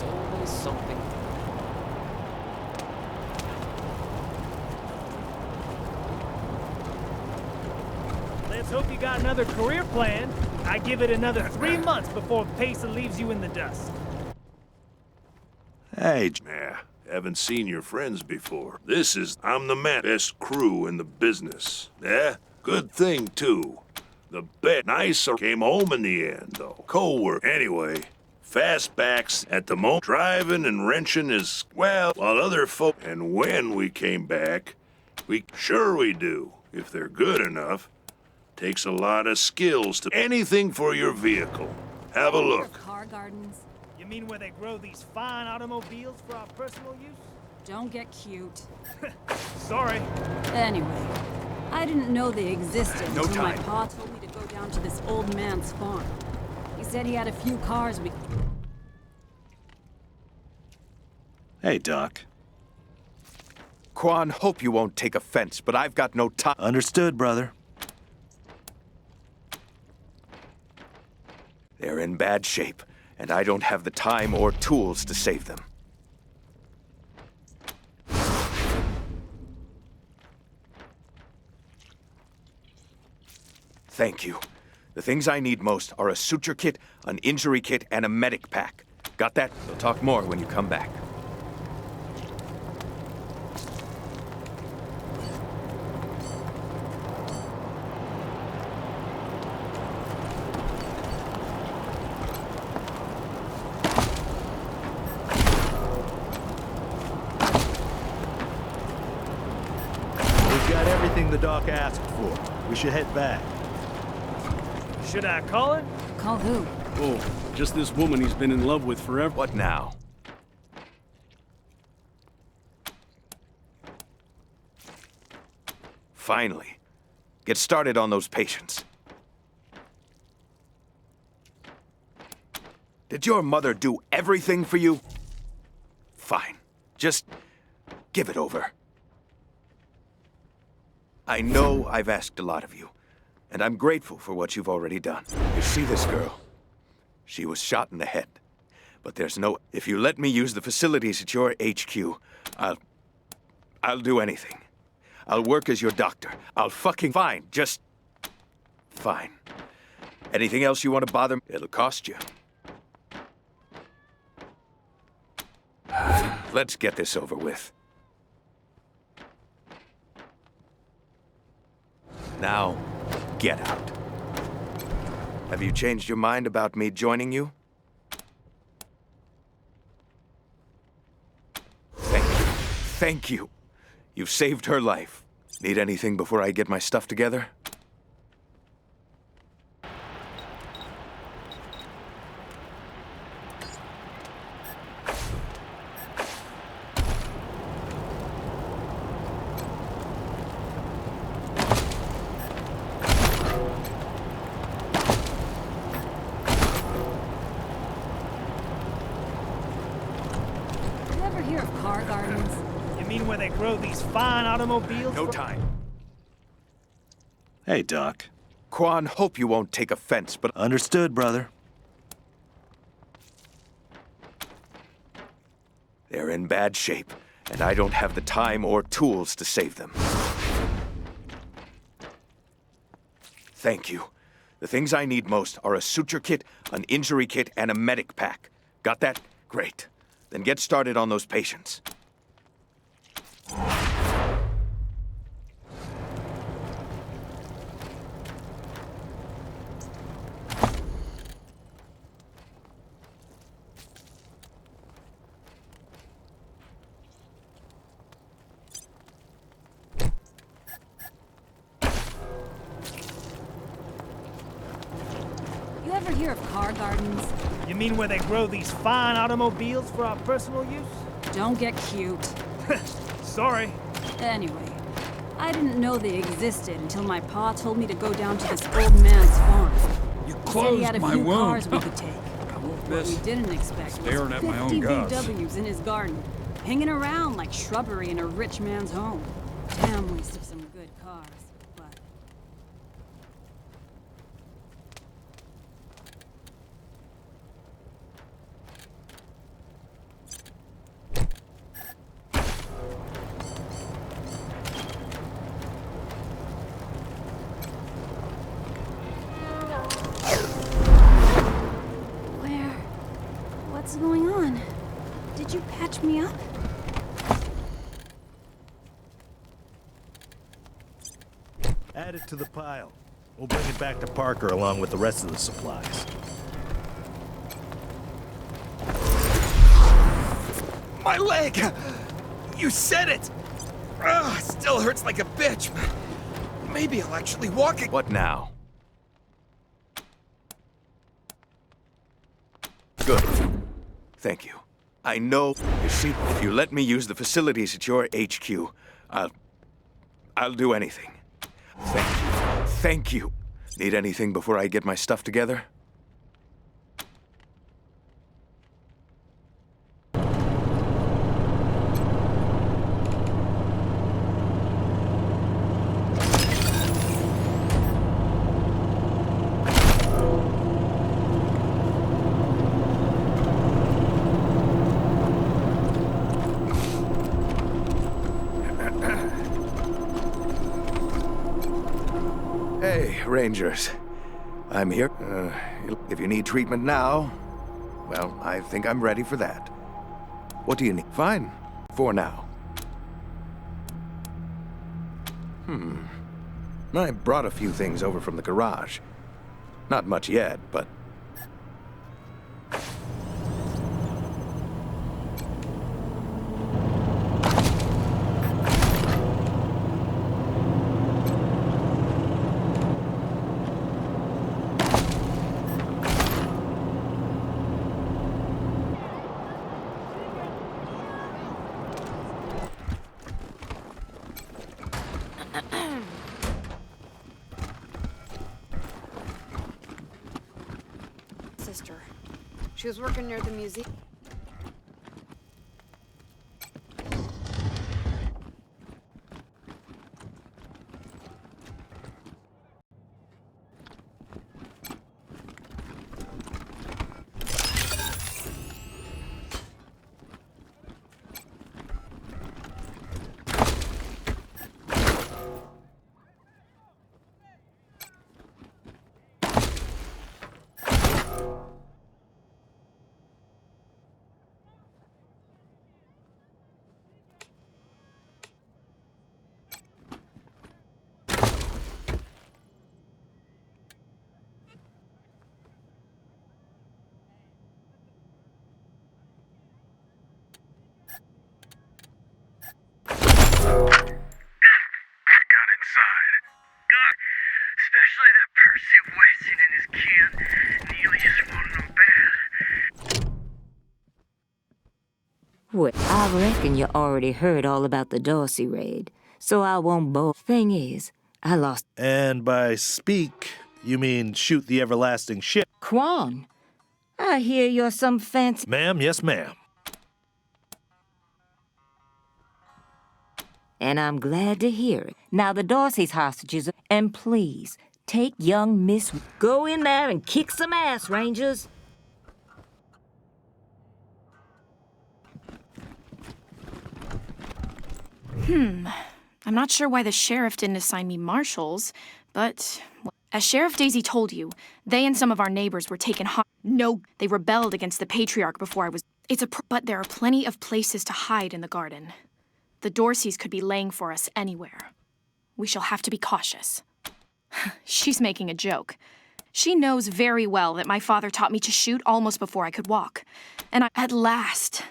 There's always something. Let's hope you got another career plan. I give it another 3 months before Pesa leaves you in the dust. Hey, haven't seen your friends before. I'm the best crew in the business. Yeah? Good thing, too. The nicer came home in the end, though. Co-work. Anyway, fastbacks at the moment. Driving and wrenching is, well, while other folk. And when we came back, we do, if they're good enough. Takes a lot of skills to anything for your vehicle. Have a look. Car gardens. You mean where they grow these fine automobiles for our personal use? Don't get cute. Sorry. Anyway, I didn't know they existed No until my time. pa told me to go down to this old man's farm. He said he had a few cars we... Hey, Doc. Quan, hope you won't take offense, but I've got no time. Understood, brother. They're in bad shape, and I don't have the time or tools to save them. Thank you. The things I need most are a suture kit, an injury kit, and a medic pack. Got that? We'll talk more when you come back. We've got everything the doc asked for. We should head back. Should I call her? Call who? Oh, just this woman he's been in love with forever. What now? Finally. Get started on those patients. Did your mother do everything for you? Fine. Just give it over. I know I've asked a lot of you, and I'm grateful for what you've already done. You see this girl? She was shot in the head. But there's no... If you let me use the facilities at your HQ, I'll do anything. I'll work as your doctor. I'll fucking... Fine. Just... Fine. Anything else you want to bother me? It'll cost you. Let's get this over with. Now, get out. Have you changed your mind about me joining you? Thank you. Thank you. You've saved her life. Need anything before I get my stuff together? You ever hear of car gardens? You mean where they grow these fine automobiles? No time. Hey, Doc. Quan, hope you won't take offense, but... Understood, brother. They're in bad shape, and I don't have the time or tools to save them. Thank you. The things I need most are a suture kit, an injury kit, and a medic pack. Got that? Great. Then get started on those patients. You ever hear of car gardens? You mean where they grow these fine automobiles for our personal use? Don't get cute. Sorry. Anyway, I didn't know they existed until my pa told me to go down to this old man's farm. You He said he had a closed my few wound. cars we could take. What we This didn't expect was staring at my own 50 guts. VWs in his garden, hanging around like shrubbery in a rich man's home. Damn waste of some good cars, but... What's going on? Did you patch me up? Add it to the pile. We'll bring it back to Parker along with the rest of the supplies. My leg! You said it! Ugh, still hurts like a bitch. Maybe I'll actually walk it. What now? Good. Thank you. I know. You see, if you let me use the facilities at your HQ, I'll do anything. Thank you. Thank you. Need anything before I get my stuff together? Hey, Rangers. I'm here. If you need treatment now, well, I think I'm ready for that. What do you need? Fine. For now. I brought a few things over from the garage. Not much yet, but... Sister. She was working near the museum. Got inside. God, especially that pursuit wasting in his camp. Neely just wanted him bad. Well, I reckon you already heard all about the Dorsey raid, so I won't bore. Thing is, I lost. And by speak, you mean shoot the everlasting shit. Quan, I hear you're some fancy. Ma'am, yes, ma'am. And I'm glad to hear it. Now the Dorsey's hostages, and please, take young Miss... Go in there and kick some ass, Rangers. I'm not sure why the sheriff didn't assign me marshals, but... As Sheriff Daisy told you, they and some of our neighbors were taken No, they rebelled against the Patriarch before I was... But there are plenty of places to hide in the garden. The Dorseys could be laying for us anywhere. We shall have to be cautious. She's making a joke. She knows very well that my father taught me to shoot almost before I could walk. And at last...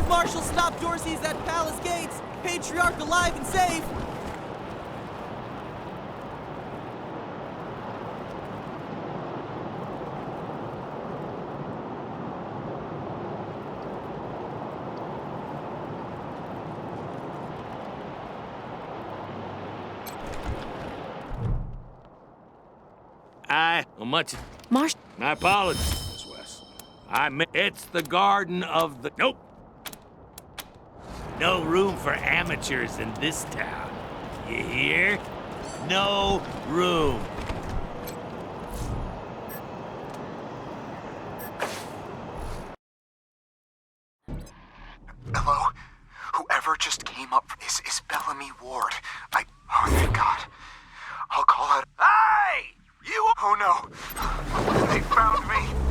Marshal stop Dorsey's at Palace Gates. Patriarch alive and safe. My apologies, Wes. It's the garden of the... Nope. No room for amateurs in this town. You hear? no room. Hello? Whoever just came up is Bellamy Ward. Oh, thank God. I'll call out. Hey! You! Oh no! They found me!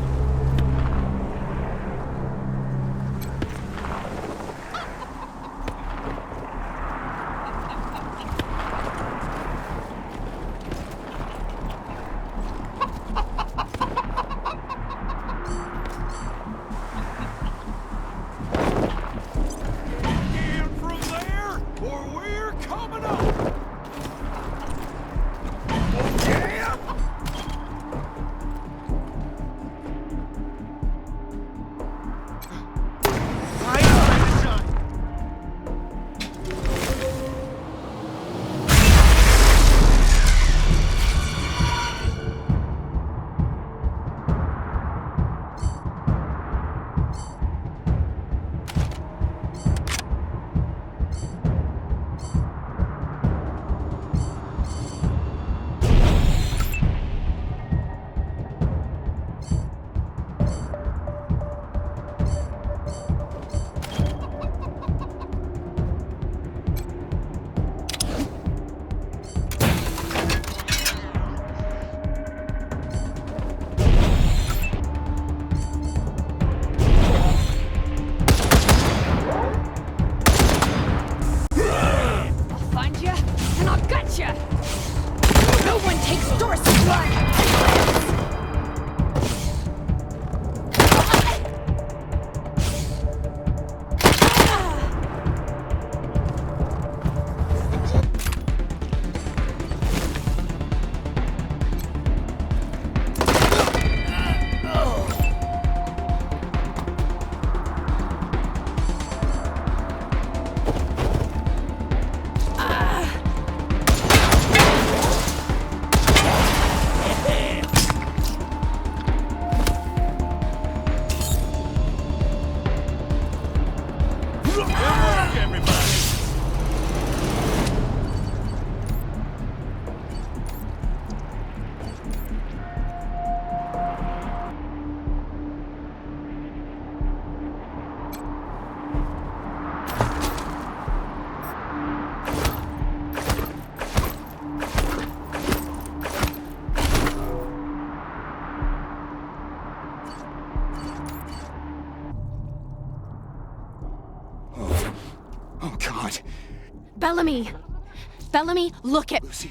Bellamy! Bellamy, look at... Lucia?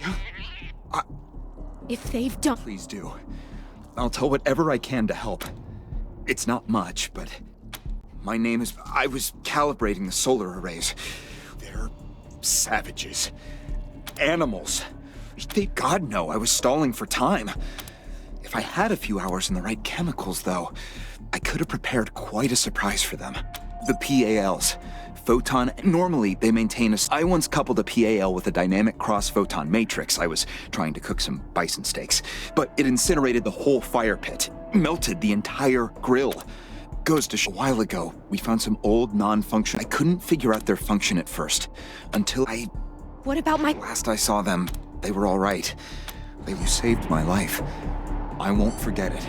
If they've done... Please do. I'll tell whatever I can to help. It's not much, but... My name is... I was calibrating the solar arrays. They're... savages. Animals. God, no, I was stalling for time. If I had a few hours and the right chemicals, though, I could have prepared quite a surprise for them. The PALs. Photon, normally they maintain I once coupled a PAL with a dynamic cross-photon matrix. I was trying to cook some bison steaks. But it incinerated the whole fire pit, melted the entire grill. Goes to show, a while ago, we found some old non-function. I couldn't figure out their function at first, until What about my... Last I saw them, they were all right. You saved my life. I won't forget it.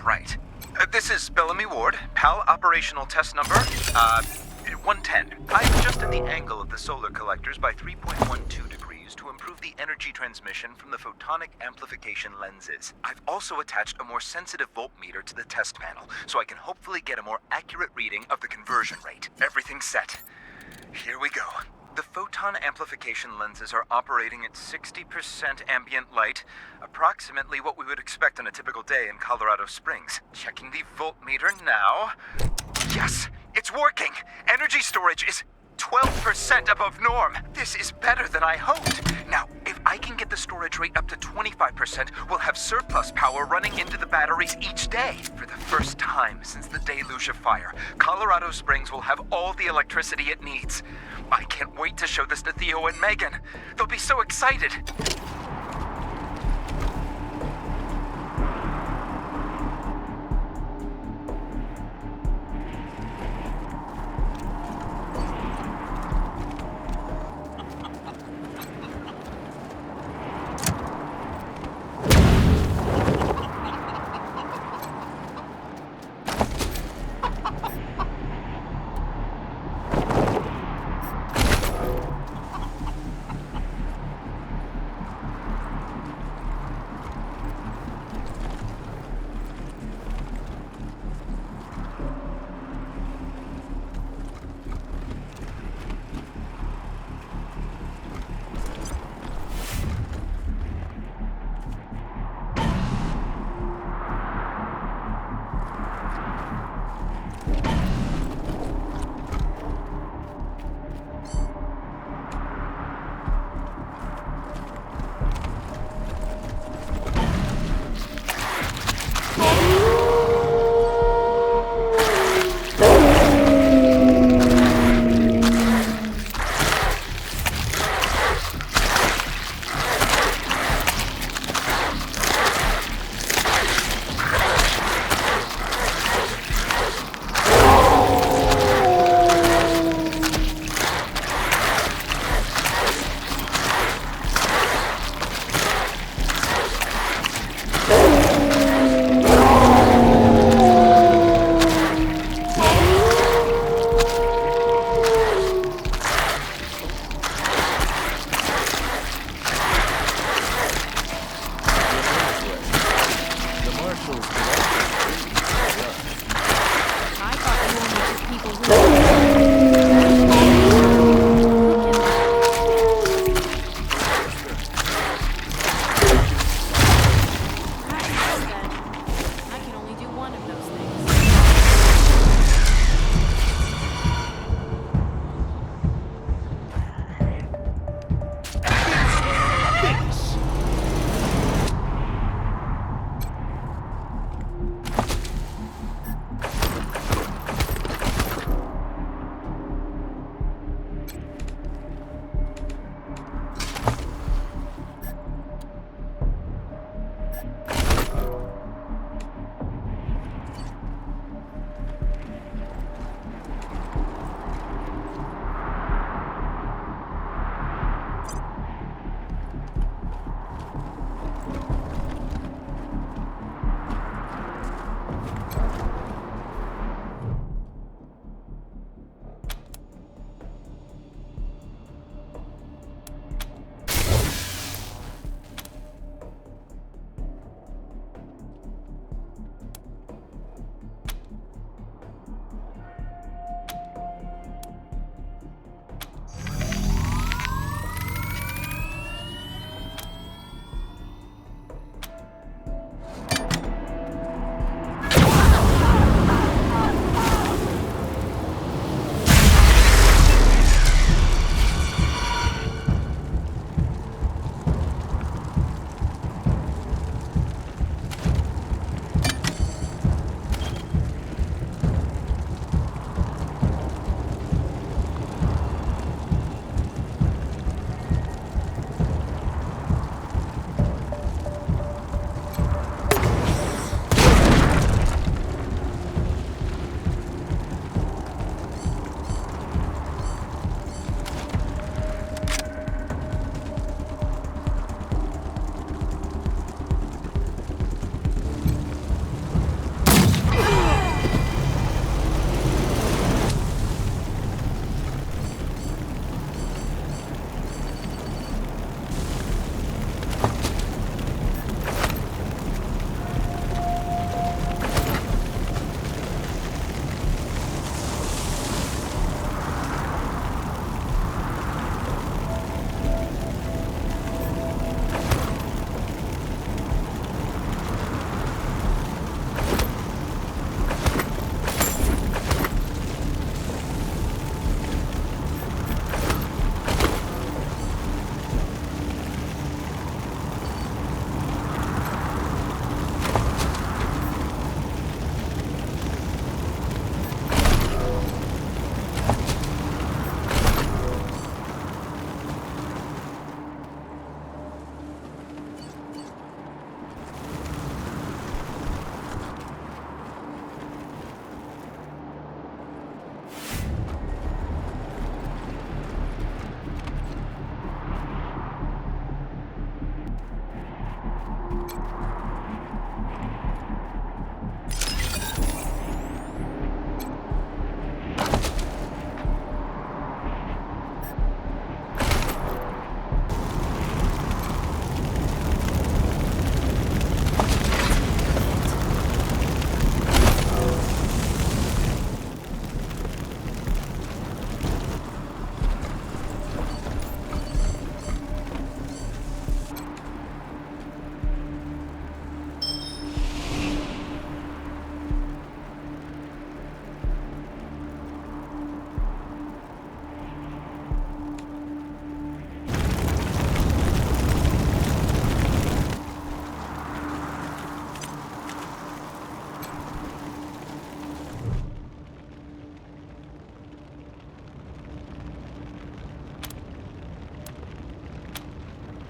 Right. This is Bellamy Ward, PAL operational test number, 110. I've adjusted the angle of the solar collectors by 3.12 degrees to improve the energy transmission from the photonic amplification lenses. I've also attached a more sensitive voltmeter to the test panel, so I can hopefully get a more accurate reading of the conversion rate. Everything's set. Here we go. The photon amplification lenses are operating at 60% ambient light, approximately what we would expect on a typical day in Colorado Springs. Checking the voltmeter now. Yes, it's working! Energy storage is 12% above norm. This is better than I hoped. Now, if I can get the storage rate up to 25%, we'll have surplus power running into the batteries each day. For the first time since the deluge of fire, Colorado Springs will have all the electricity it needs. I can't wait to show this to Theo and Megan. They'll be so excited.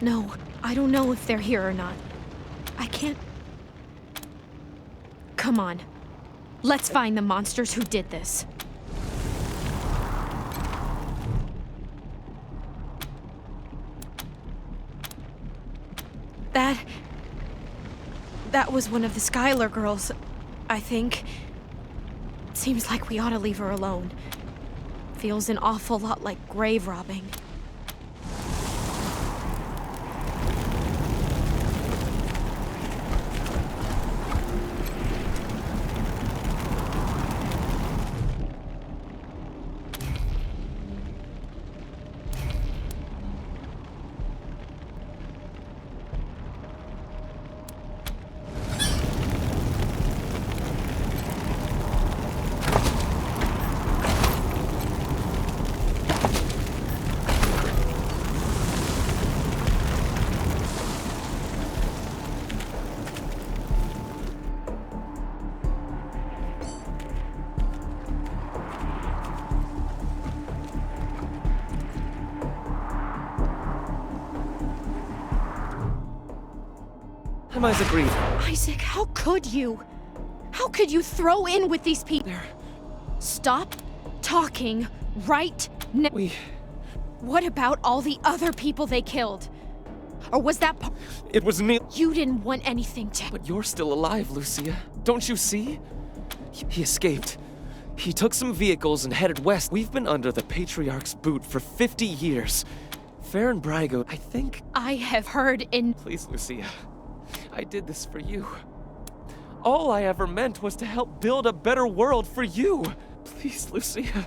No, I don't know if they're here or not. I can't... Come on. Let's find the monsters who did this. That was one of the Skylar girls, I think. Seems like we ought to leave her alone. Feels an awful lot like grave robbing. Sami's agreed. Isaac, how could you? How could you throw in with these people? Stop talking right now. What about all the other people they killed? Or was that It was Neil. You didn't want anything to... But you're still alive, Lucia. Don't you see? He escaped. He took some vehicles and headed west. We've been under the Patriarch's boot for 50 years. Fair and Brygo, I think... I have heard in... Please, Lucia. I did this for you. All I ever meant was to help build a better world for you. Please, Lucia.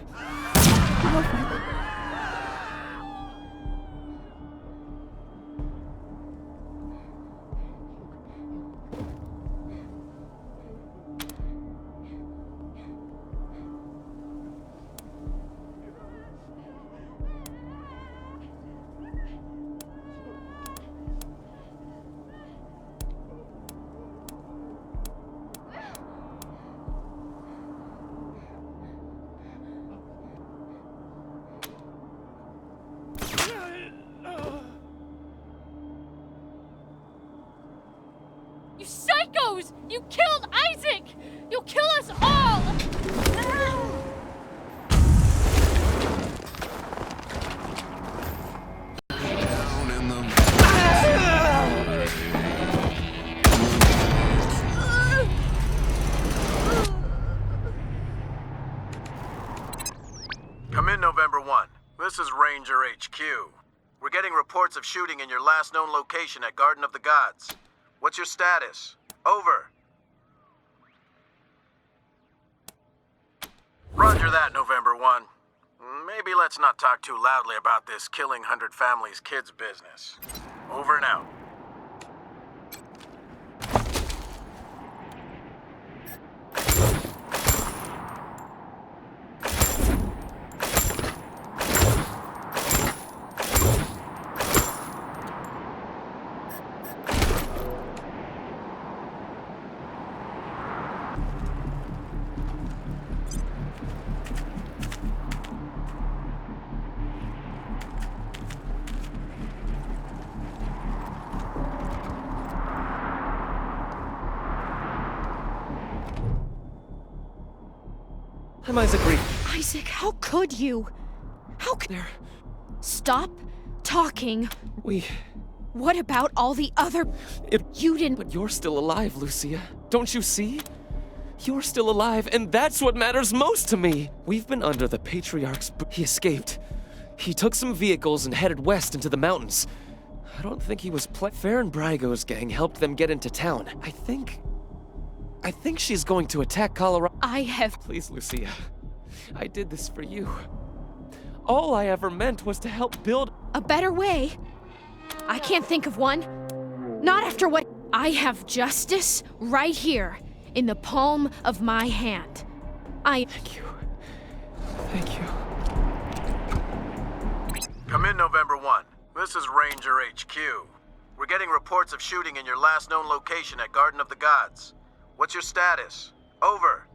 You psychos! You killed Isaac! You'll kill us all! Come in, November 1. This is Ranger HQ. We're getting reports of shooting in your last known location at Garden of the Gods. What's your status? Over. Roger that, November 1. Maybe let's not talk too loudly about this killing 100 families kids business. Over and out. Sami's agreed. Isaac, how could you? How could... Stop talking. What about all the other... You didn't... But you're still alive, Lucia. Don't you see? You're still alive, and that's what matters most to me. We've been under the Patriarch's boot. He escaped. He took some vehicles and headed west into the mountains. I don't think he was Fair and Brygo's gang helped them get into town. I think she's going to attack Colorado. Please, Lucia. I did this for you. All I ever meant was to help build... A better way? I can't think of one. Not after what... I have justice right here, in the palm of my hand. Thank you. Thank you. Come in, November 1. This is Ranger HQ. We're getting reports of shooting in your last known location at Garden of the Gods. What's your status? Over.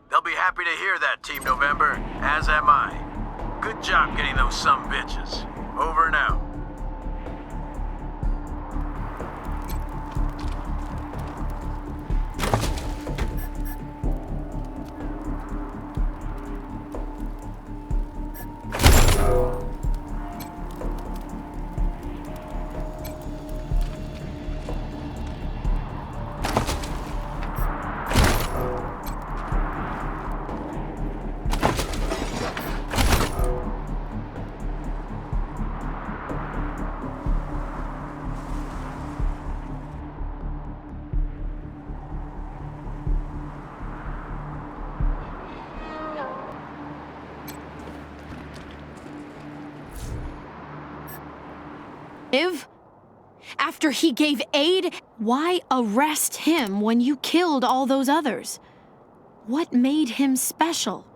They'll be happy Happy to hear that, Team November, as am I. Good job getting those sumbitches. Over and out. After he gave aid, why arrest him when you killed all those others? What made him special?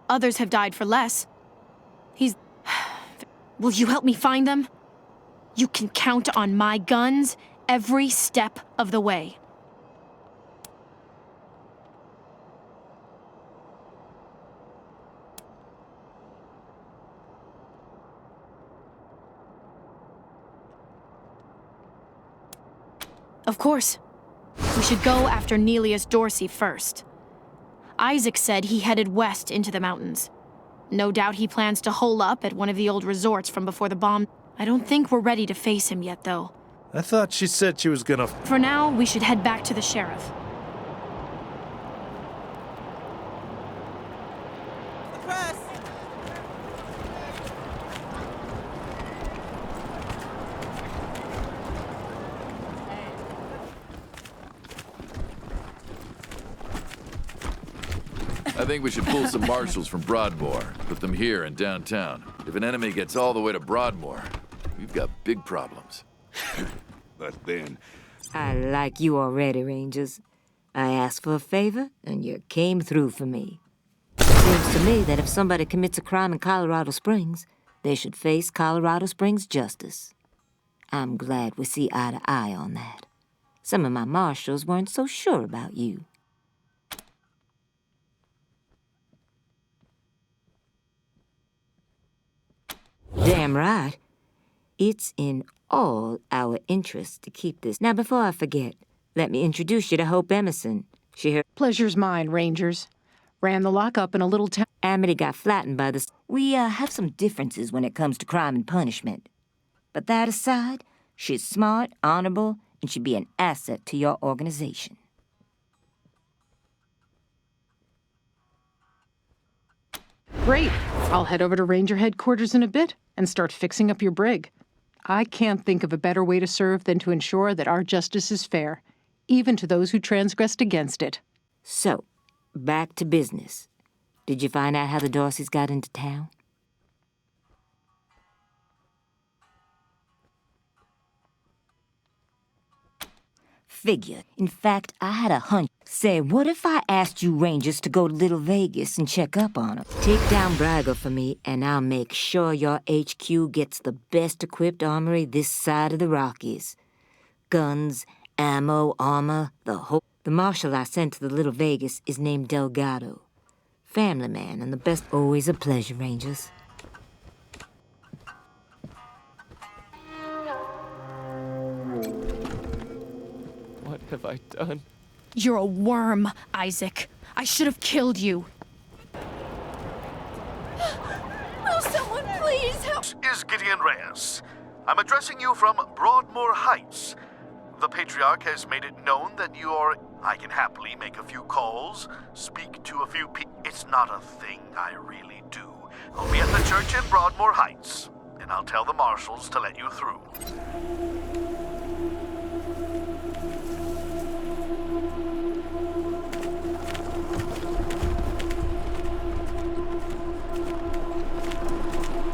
Others have died for less. Will you help me find them? You can count on my guns every step of the way. Of course. We should go after Nelius Dorsey first. Isaac said he headed west into the mountains. No doubt he plans to hole up at one of the old resorts from before the bomb. I don't think we're ready to face him yet, though. I thought she said she was gonna... For now, we should head back to the sheriff. The press! I think we should pull some marshals from Broadmoor, put them here in downtown. If an enemy gets all the way to Broadmoor, we've got big problems. But then... I like you already, Rangers. I asked for a favor, and you came through for me. Seems to me that if somebody commits a crime in Colorado Springs, they should face Colorado Springs justice. I'm glad we see eye to eye on that. Some of my marshals weren't so sure about you. Damn right. It's in all our interests to keep this. Now, before I forget, let me introduce you to Hope Emerson. Pleasure's mine, Rangers. Ran the lockup in a little town. Amity got flattened by this. We have some differences when it comes to crime and punishment. But that aside, she's smart, honorable, and should be an asset to your organization. Great. I'll head over to Ranger headquarters in a bit and start fixing up your brig. I can't think of a better way to serve than to ensure that our justice is fair, even to those who transgressed against it. So, back to business. Did you find out how the Dorseys got into town? Figure. In fact, I had a hunch. Say, what if I asked you Rangers to go to Little Vegas and check up on them? Take down Braga for me, and I'll make sure your HQ gets the best-equipped armory this side of the Rockies. Guns, ammo, armor, the whole... The marshal I sent to the Little Vegas is named Delgado. Family man and the best... Always a pleasure, Rangers. What have I done? You're a worm, Isaac. I should have killed you. Will someone please help? Is Gideon Reyes. I'm addressing you from Broadmoor Heights. The Patriarch has made it known that you are... I can happily make a few calls, speak to a few people. It's not a thing I really do. I'll be at the church in Broadmoor Heights, and I'll tell the marshals to let you through.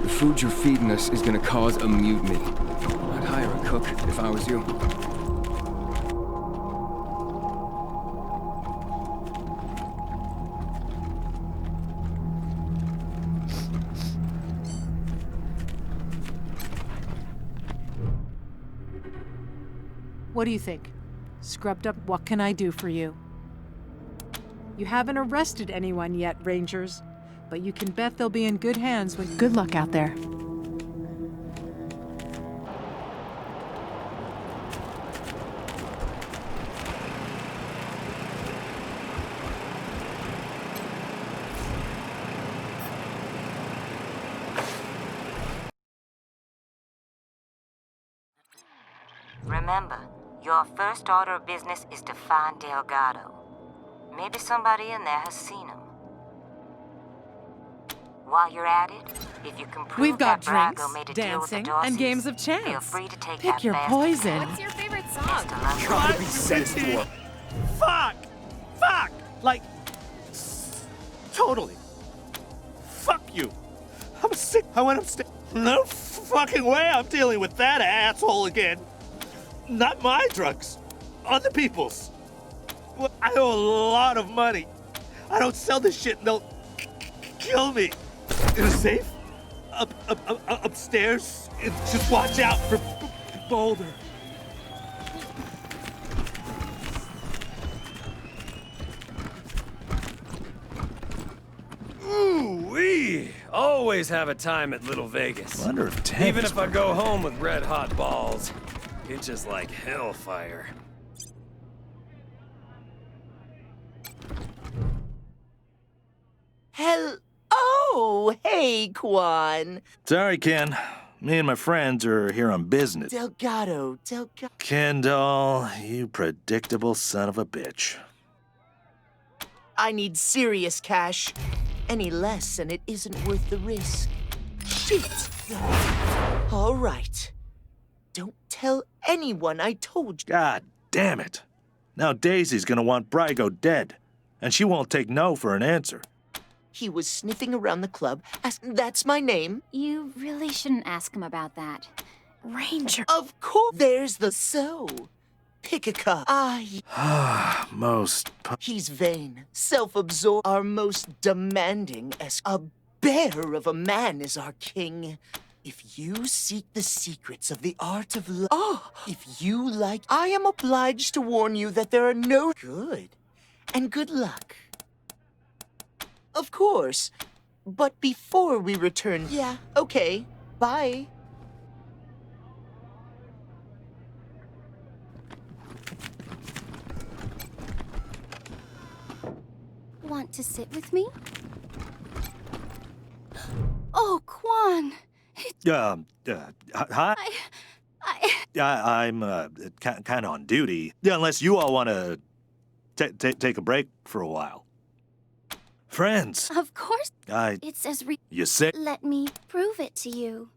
The food you're feeding us is gonna cause a mutiny. I'd hire a cook if I was you. What do you think? Scrubbed up, what can I do for you? You haven't arrested anyone yet, Rangers, but you can bet they'll be in good hands when... Good luck out there. Remember, your first order of business is to find Delgado. Maybe somebody in there has seen him. While you're at it, if you can prove We've got that Brago drinks, made a deal with the dancing, Dorseys, and games of feel chance. free to take Pick that your bastard poison. back. What's your favorite song? Try to be sensible. Fuck! Fuck! Like, totally. Fuck you. I'm sick. I went upstairs. No fucking way I'm dealing with that asshole again. Not my drugs. Other people's. I owe a lot of money. I don't sell this shit and they'll kill me. In a safe? Upstairs? Just watch out for Boulder. Ooh-wee! Always have a time at Little Vegas. Wonder if Ted Even is if I go home with red-hot balls, it's just like hellfire. Oh, hey, Quan. Sorry, Ken. Me and my friends are here on business. Delgado. Kendall, you predictable son of a bitch. I need serious cash. Any less, and it isn't worth the risk. Shit. All right. Don't tell anyone I told you. God damn it. Now Daisy's gonna want Brago dead, and she won't take no for an answer. He was sniffing around the club. That's my name. You really shouldn't ask him about that. Ranger. Of course. There's the so. Pick a cop. He's vain, self-absorbed, our most demanding a bear of a man is our king. If you seek the secrets of the art of love, if you like, I am obliged to warn you that there are no good. And good luck. Of course. But before we return... Yeah, okay. Bye. Want to sit with me? Oh, Quan! Hi? I'm kind of on duty. Yeah, unless you all want to take a break for a while. Friends. Of course. It's as You sick? Let me prove it to you.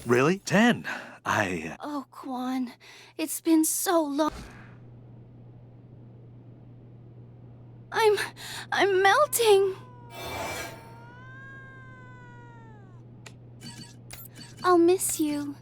Really? 10. Oh, Quan, it's been so long. I'm melting. I'll miss you.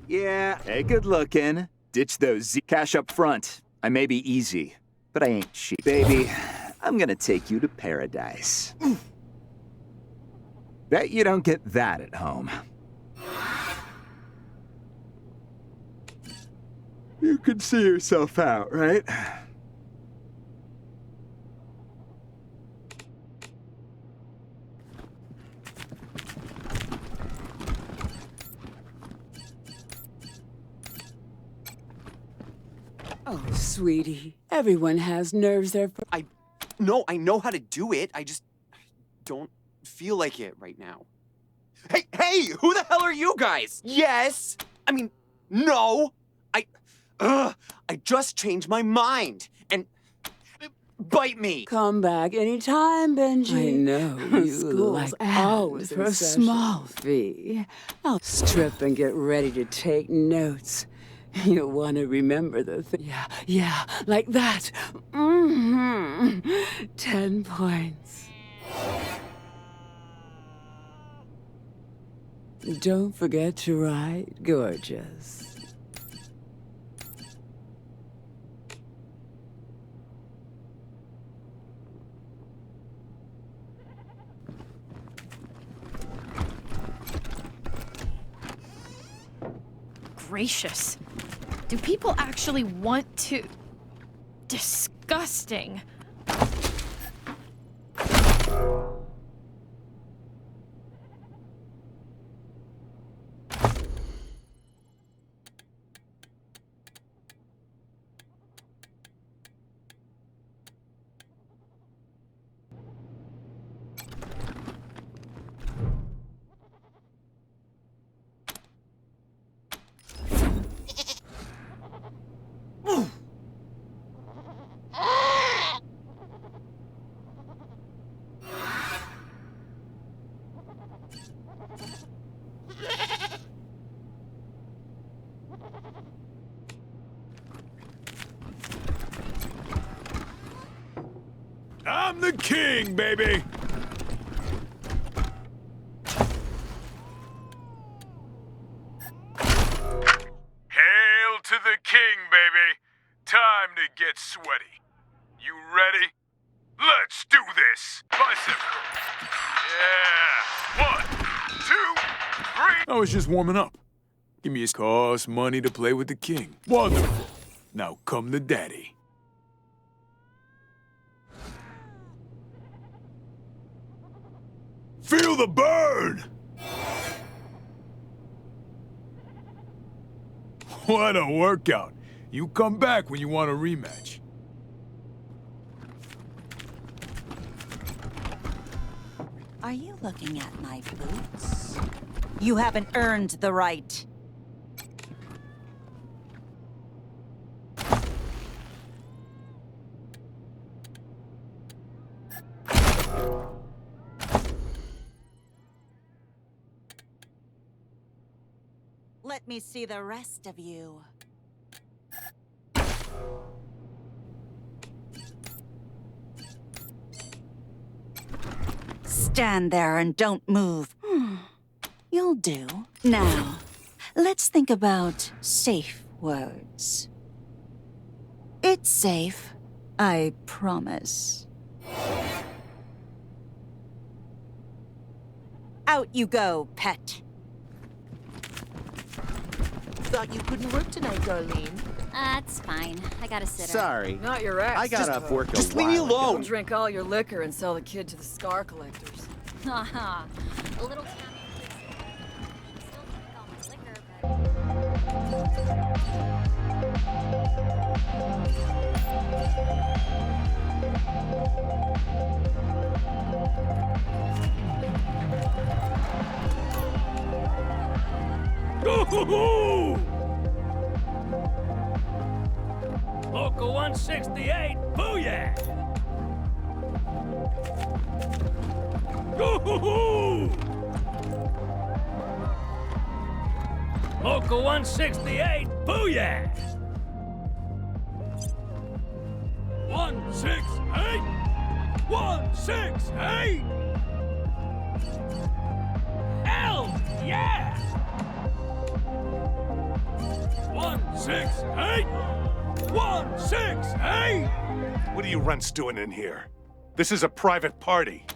Yeah, hey, good looking. Ditch those cash up front. I may be easy, but I ain't cheap. Baby, I'm gonna take you to paradise. Bet you don't get that at home. You can see yourself out, right? Oh, sweetie. Everyone has nerves there. No, I know how to do it. I just don't feel like it right now. Hey, who the hell are you guys? Yes. I mean, no. I just changed my mind. And bite me. Come back anytime, Benji. I know you School's like always for a small fee. I'll strip and get ready to take notes. You'll want to remember the thing. Yeah, like that. 10 points. Don't forget to write gorgeous. Gracious. Do people actually want to... Disgusting. I'm the king, baby! Hail to the king, baby! Time to get sweaty. You ready? Let's do this! Bicycle! Yeah! 1, 2, 3... I was just warming up. Give me his cost money to play with the king. Wonderful. Now come to daddy. Feel the burn! What a workout. You come back when you want a rematch. Are you looking at my boots? You haven't earned the right. Let me see the rest of you. Stand there and don't move. You'll do. Now, let's think about safe words. It's safe, I promise. Out you go, pet. Thought you couldn't work tonight, Darlene. That's fine. I got a sitter. Sorry. Not your ex. I got off work Just leave me alone. Don't drink all your liquor and sell the kid to the scar collectors. Haha. A little cameo. Still drink all Go-hoo-hoo! Local 168, booyah! Go-hoo-hoo! Local 168, booyah! 168! 168! Hell yeah! 168! 168! What are you runts doing in here? This is a private party.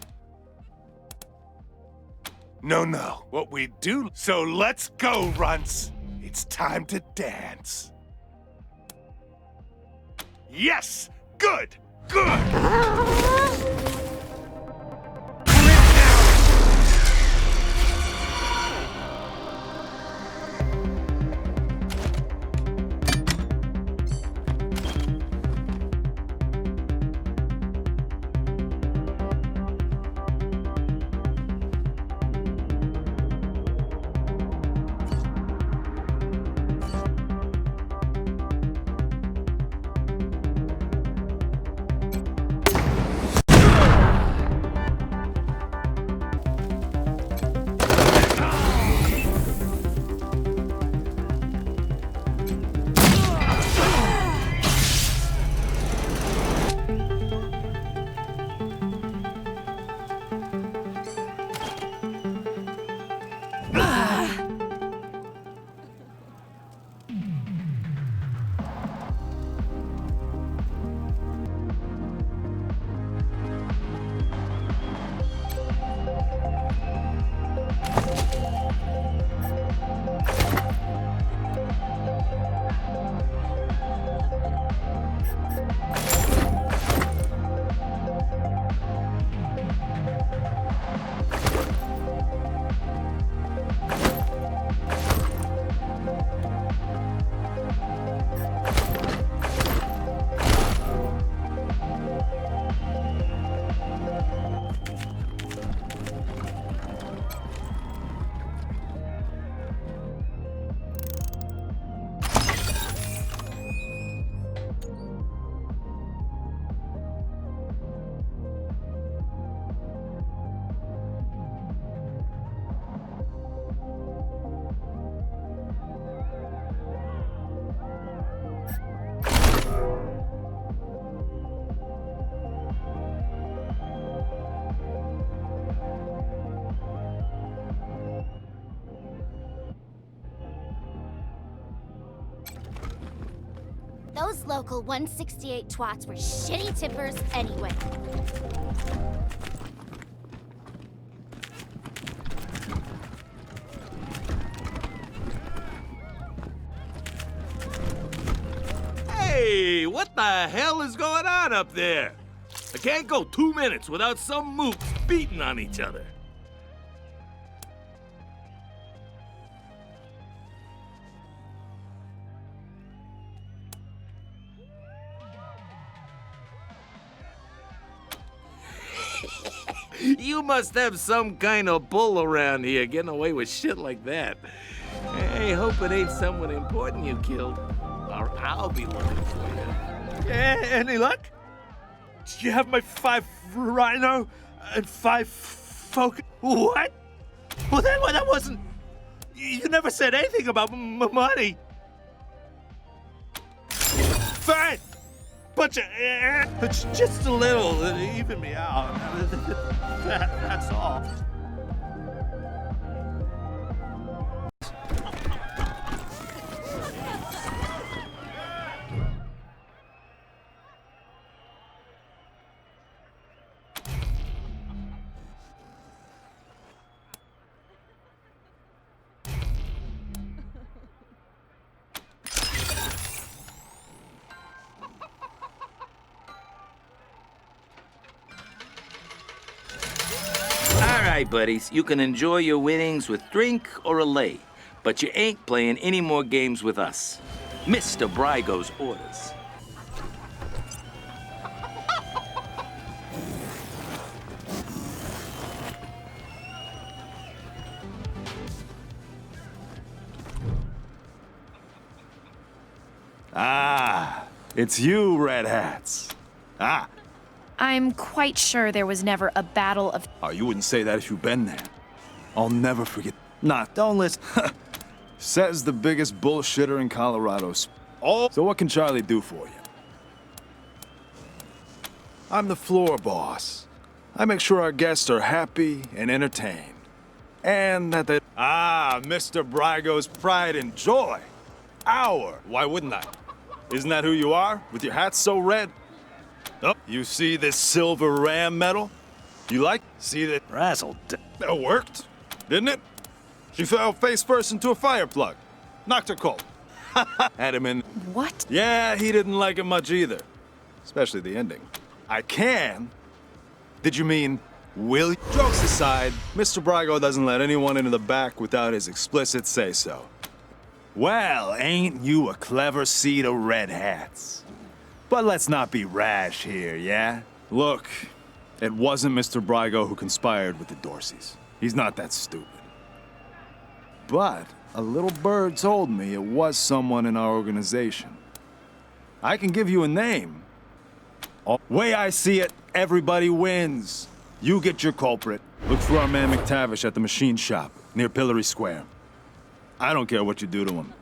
No. What we do... So let's go, runts. It's time to dance. Yes! Good! Those local 168 twats were shitty tippers anyway. Hey, what the hell is going on up there? I can't go 2 minutes without some mooks beating on each other. You must have some kind of bull around here getting away with shit like that. Hey, hope it ain't someone important you killed, or I'll be looking for you. Any luck? Do you have my 5 rhino and 5 focus? What? Well, that wasn't. You never said anything about money. Fine. Bunch of. It's just a little. Even me out. That's all. All right, buddies, you can enjoy your winnings with drink or a lay, but you ain't playing any more games with us. Mr. Brygo's orders. Ah, it's you, Red Hats. Ah. I'm quite sure there was never a battle of... Oh, you wouldn't say that if you've been there. I'll never forget. Nah, don't listen. Says the biggest bullshitter in Colorado. Oh, so what can Charlie do for you? I'm the floor boss. I make sure our guests are happy and entertained. And that they... Ah, Mr. Brygo's pride and joy. Our. Why wouldn't I? Isn't that who you are, with your hat so red? Oh, you see this silver ram medal? You like? See that? Razzled. That worked, didn't it? She fell face first into a fire plug. Knocked her cold. Had him in. What? Yeah, he didn't like it much either. Especially the ending. I can. Did you mean, will you? Jokes aside, Mr. Brygo doesn't let anyone into the back without his explicit say-so. Well, ain't you a clever seed of red hats? But let's not be rash here, yeah? Look, it wasn't Mr. Brygo who conspired with the Dorseys. He's not that stupid. But a little bird told me it was someone in our organization. I can give you a name. Way I see it, everybody wins. You get your culprit. Look for our man McTavish at the machine shop near Pillory Square. I don't care what you do to him.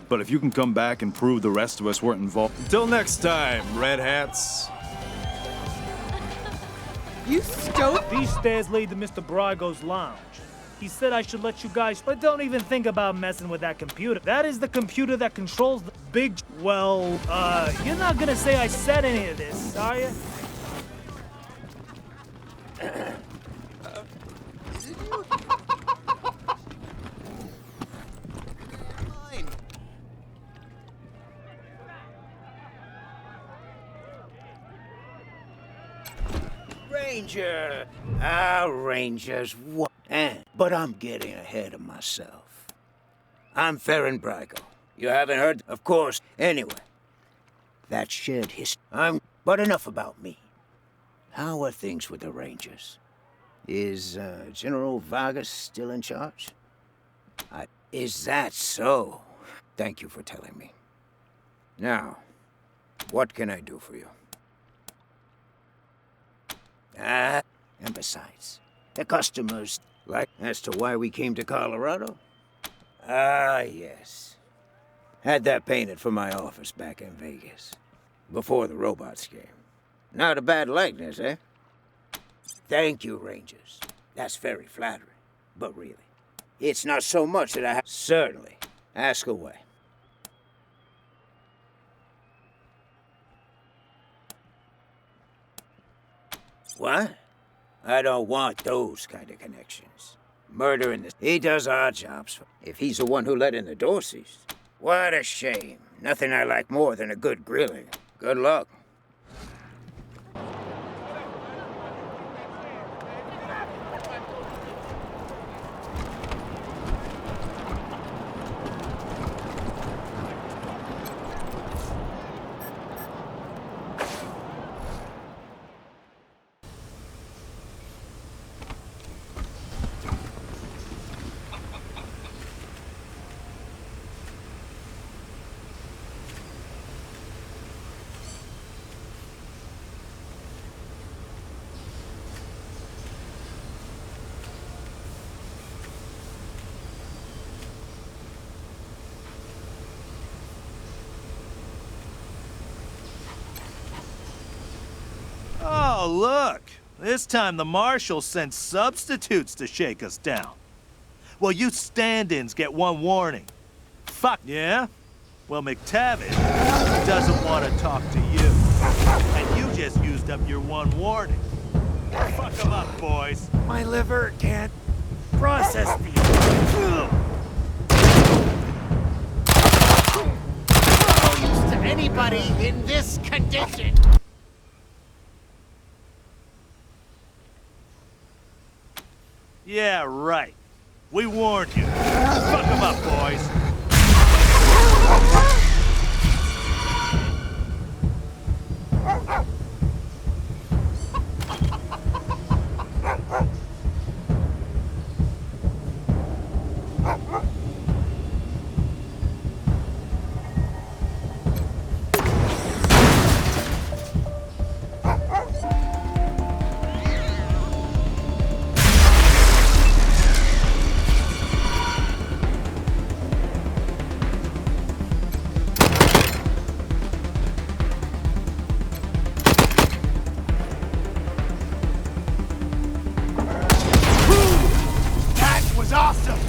But if you can come back and prove the rest of us weren't involved... Until next time, Red Hats. You stoked? These stairs lead to Mr. Brygo's lounge. He said I should let you guys, but don't even think about messing with that computer. That is the computer that controls the big... Well, you're not gonna say I said any of this, are you? Ranger! Ah, Rangers, what? But I'm getting ahead of myself. I'm Farron Brygo. You haven't heard? Of course. Anyway, that shared history. But enough about me. How are things with the Rangers? Is General Vargas still in charge? Is that so? Thank you for telling me. Now, what can I do for you? And besides, the customers, like, as to why we came to Colorado? Ah, yes. Had that painted for my office back in Vegas, before the robots came. Not a bad likeness, eh? Thank you, Rangers. That's very flattering. But really, it's not so much that I have... Certainly. Ask away. What? I don't want those kind of connections. Murdering this. He does odd jobs. If he's the one who let in the Dorseys. What a shame. Nothing I like more than a good grilling. Good luck. Oh, look! This time the marshal sent substitutes to shake us down. Well, you stand-ins get one warning. Fuck, yeah? Well, McTavish doesn't want to talk to you. And you just used up your one warning. Fuck them up, boys. My liver can't process these. No use to anybody in this condition. Yeah, right. We warned you. Fuck them up, boys. Awesome!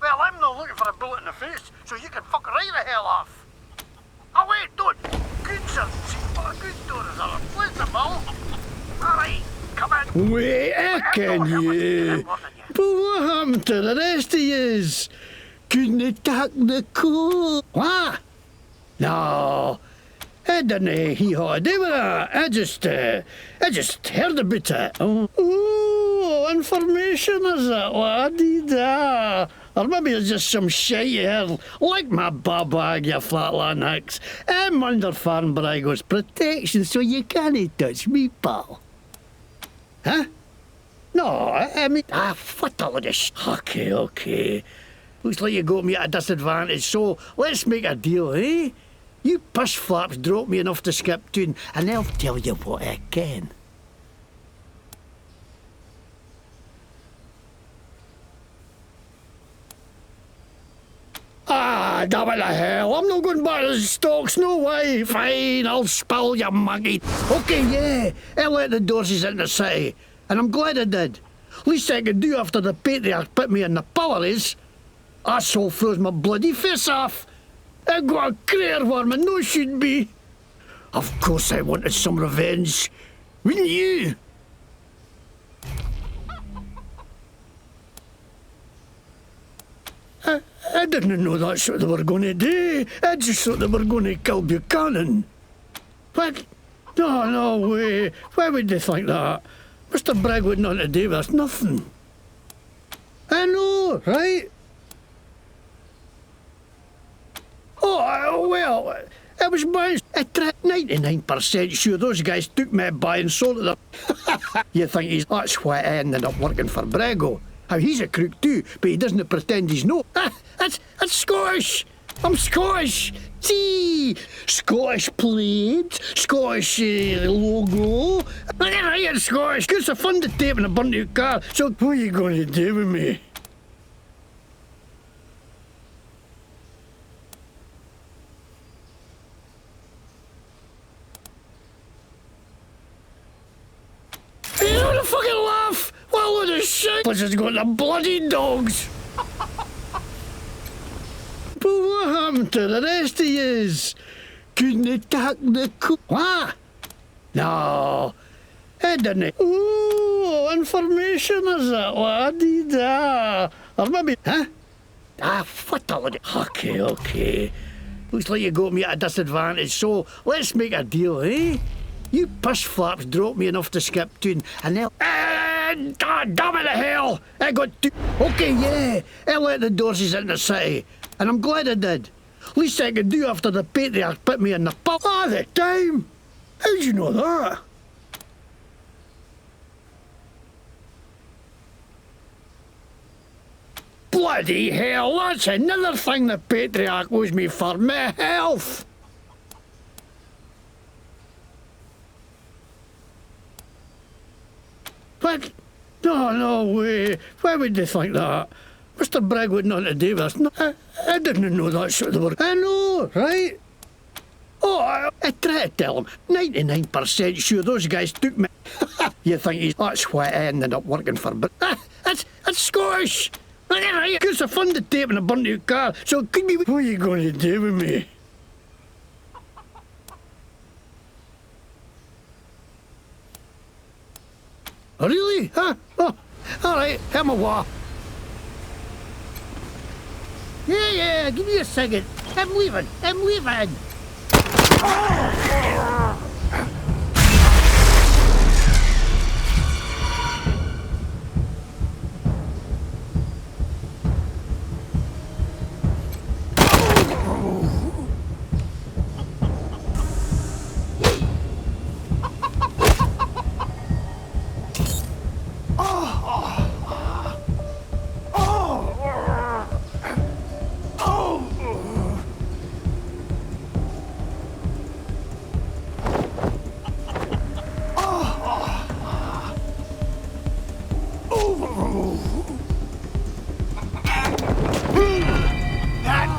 Well, I'm not looking for a bullet in the face, so you can fuck right the hell off. Oh, wait, don't. Good sir. See what a good door is a replaceable. All right, come in. Wait, I can you. But what happened to the rest of yous? Couldn't attack the code? What? No. I didn't hee-haw to do with that. I just heard about it. Oh, information is it, laddie? Or maybe it's just some shite you heard, like my bag, you flatland hicks. I'm under Farnbrago's protection, so you can't touch me, pal. Huh? No, I mean... what a load of Okay. Looks like you got me at a disadvantage, so let's make a deal, eh? You push flaps drop me enough to skip tune, and I'll tell you what I can. Ah! Ah, damn it to hell. I'm not going back to the stocks, no way. Fine, I'll spill you monkey. Okay, yeah, I let the Dorseys into the city, and I'm glad I did. Least I could do after the patriarch put me in the pillories. Asshole froze my bloody face off. I got a crater where my nose should be. Of course I wanted some revenge. Wouldn't you? I didn't know that's what they were going to do. I just thought they were going to kill Buchanan. What? No way. Why would they think that? Mr. Bragg would not have to do with nothing. I know, right? Oh, well, it was mine. I tried 99% sure those guys took me by and sold it them. You think that's why I ended up working for Brago. How he's a crook too, but he doesn't pretend he's no. That's Scottish. I'm Scottish. See, Scottish plaid, Scottish logo. I get right at Scottish. Gives a fun to tape in a burnt out car. So what are you going to do with me? You don't fucking laugh! What a load of shit! Plus it's got the bloody dogs! But what happened to the rest of yous? Couldn't attack the What? No, I didn't. Ooh, information is it, laddie? Or maybe, huh? What the load of... Okay. Looks like you got me at a disadvantage, so let's make a deal, eh? You push flaps dropped me enough to skip tune, and now... damn it to hell! I got to... Okay, yeah, I let the Dorseys into the city, and I'm glad I did. Least I could do after the patriarch put me in the pub all the time. How'd you know that? Bloody hell, that's another thing the patriarch owes me for my health. What? No way. Why would they think that? Mr. Bragg would not have to do this. No, I didn't know that's what they were. I know, right? Oh, I tried to tell him. 99% sure those guys took me. You think that's why I ended up working for... That's Scottish. Gives a fun to tape in a burnt out car. So it could be... What are you going to do with me? Really? Huh? Oh, all right, I'm a wa. Yeah, give me a second. I'm leaving. That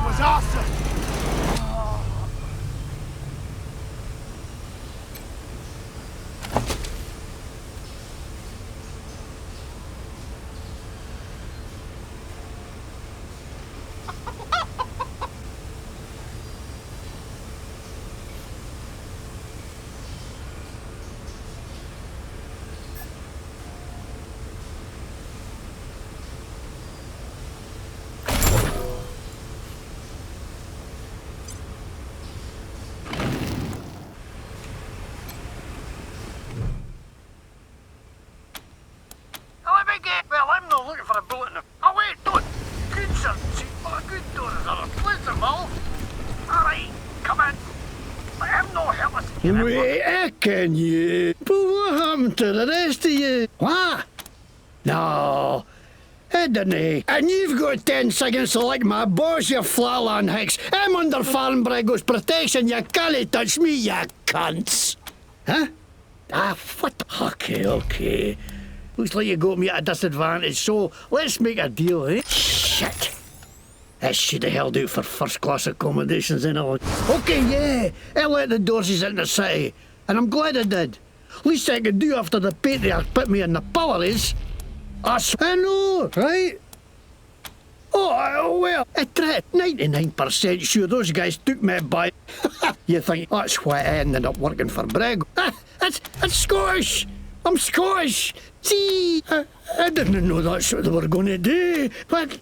was awesome! Well, I'm not looking for a bullet in the... Oh, wait, don't! Good, sir. See, good doors are a place of all. All right, come in. I'm no helpless. Wait, I can you? But what happened to the rest of you? What? No, I didn't. And you've got 10 seconds to lick my boss, you flatland hicks. I'm under Farnbrago's protection. You can't touch me, you cunts. Huh? What the... Okay. Looks like you got me at a disadvantage, so let's make a deal, eh? Shit. That should have held out for first-class accommodations and all. Okay, yeah, I let the Dorseys in the city, and I'm glad I did. Least I could do after the patriarch put me in the pillories. I know, right? Oh, well, I tried. 99% sure those guys took me by. You think that's why I ended up working for Bragg? That's Scottish. I'm Scottish. See, I didn't know that's what they were going to do. But,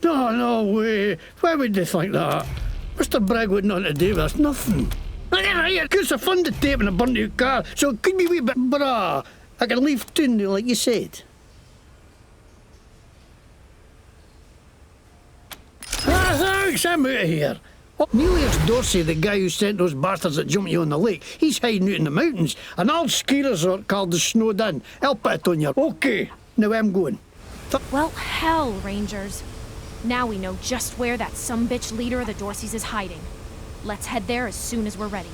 no way. Why would they think that? Mr. Bragg would not to do with us. Nothing. Because I found the tape in a burnt out car, so it could be a wee bit brah. I can leave town like you said. Thanks, I'm out of here. Neelius Dorsey, the guy who sent those bastards that jumped you on the lake, he's hiding out in the mountains. An old ski resort called the Snowed Inn. I'll put it on your... Okay, now I'm going. Well, hell, Rangers. Now we know just where that sumbitch leader of the Dorseys is hiding. Let's head there as soon as we're ready.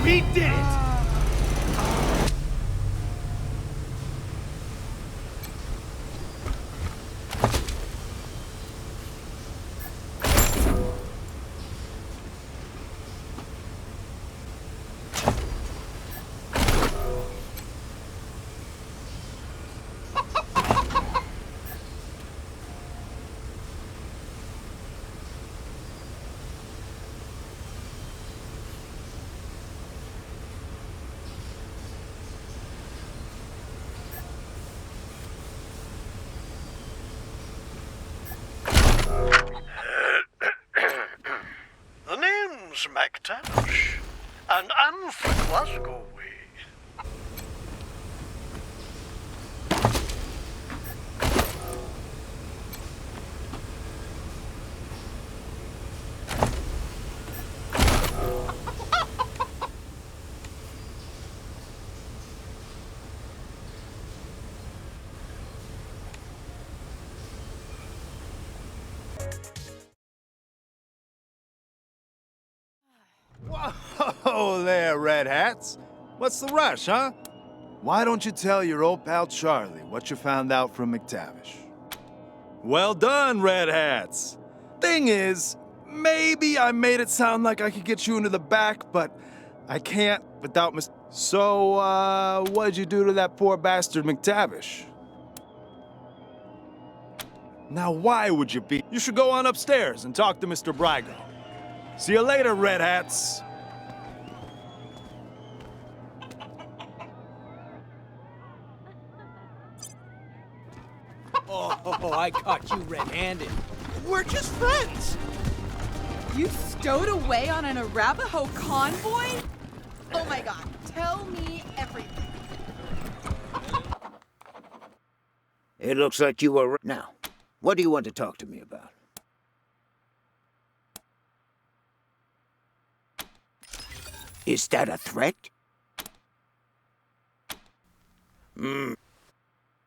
We did it! McTavish, and Альфа Glasgow way. Whoa there, Red Hats. What's the rush, huh? Why don't you tell your old pal Charlie what you found out from McTavish? Well done, Red Hats. Thing is, maybe I made it sound like I could get you into the back, but I can't without So, what'd you do to that poor bastard McTavish? Now, why would you be? You should go on upstairs and talk to Mr. Brago. See you later, Red Hats. Oh, I caught you red-handed. We're just friends. You stowed away on an Arapaho convoy? Oh my god, tell me everything. It looks like you were... Now, what do you want to talk to me about? Is that a threat?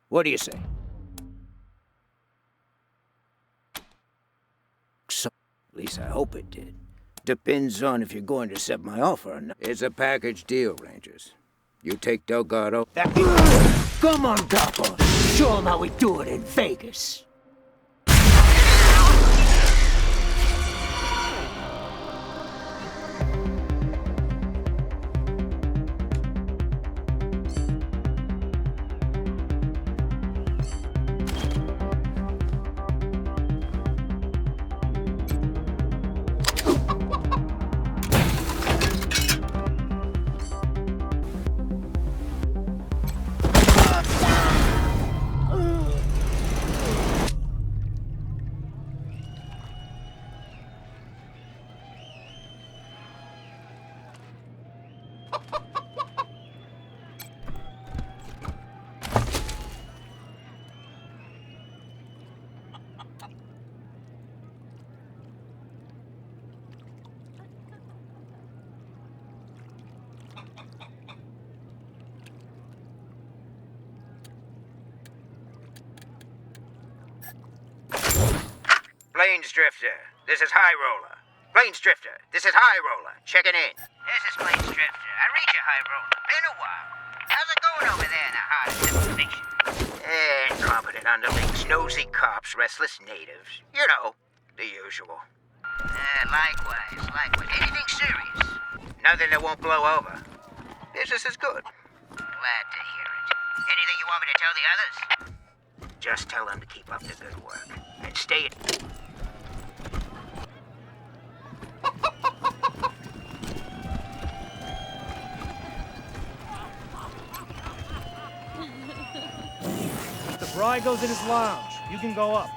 What do you say? So, at least I hope it did. Depends on if you're going to accept my offer or not. It's a package deal, Rangers. You take Delgado. Come on, Capo. Show 'em how we do it in Vegas. Plains Drifter, this is High Roller. Plains Drifter, this is High Roller. Checking in. This is Plains Drifter. I read you, High Roller. Been a while. How's it going over there in the heart of civilization? Incompetent underlings, nosy cops, restless natives. You know, the usual. Likewise. Anything serious? Nothing that won't blow over. Business is good. Glad to hear it. Anything you want me to tell the others? Just tell them to keep up the good work. And stay The Brygo's in his lounge. You can go up.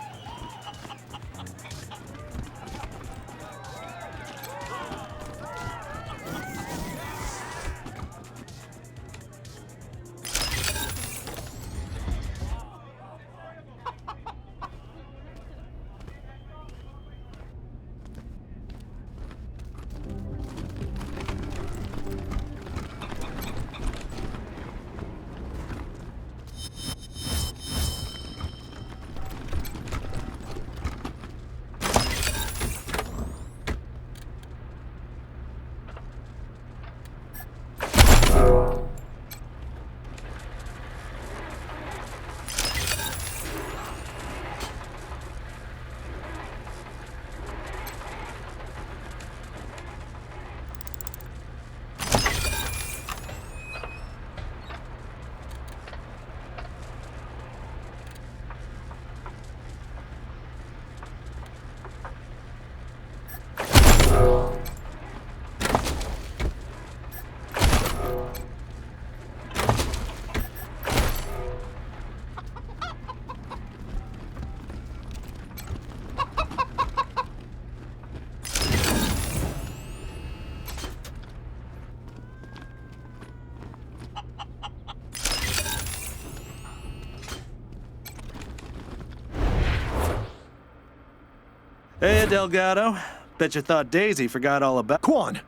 Hey, Delgado. Bet you thought Daisy forgot all about— Quan!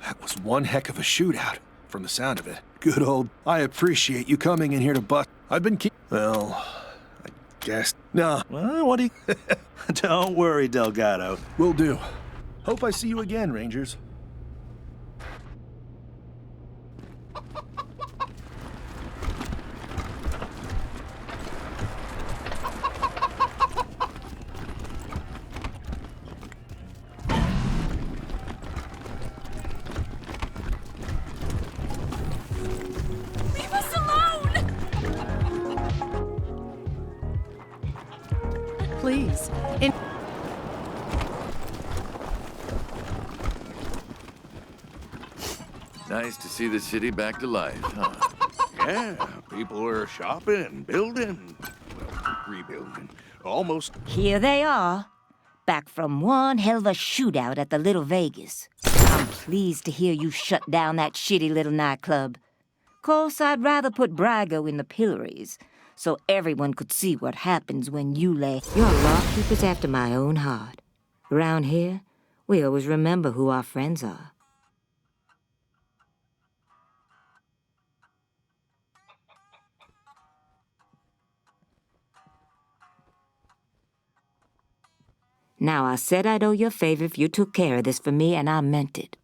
That was one heck of a shootout, from the sound of it. Good old— I appreciate you coming in here to bust— I've been Well, I guess— Nah. Well, what do you— Don't worry, Delgado. Will do. Hope I see you again, Rangers. Please. Nice to see the city back to life, huh? Yeah, people are shopping, building, well, rebuilding. Almost. Here they are, back from one hell of a shootout at the Little Vegas. I'm pleased to hear you shut down that shitty little nightclub. Course, I'd rather put Brygo in the pillories, so everyone could see what happens when you lay. Your law keeper's after my own heart. Around here, we always remember who our friends are. Now, I said I'd owe you a favor if you took care of this for me, and I meant it.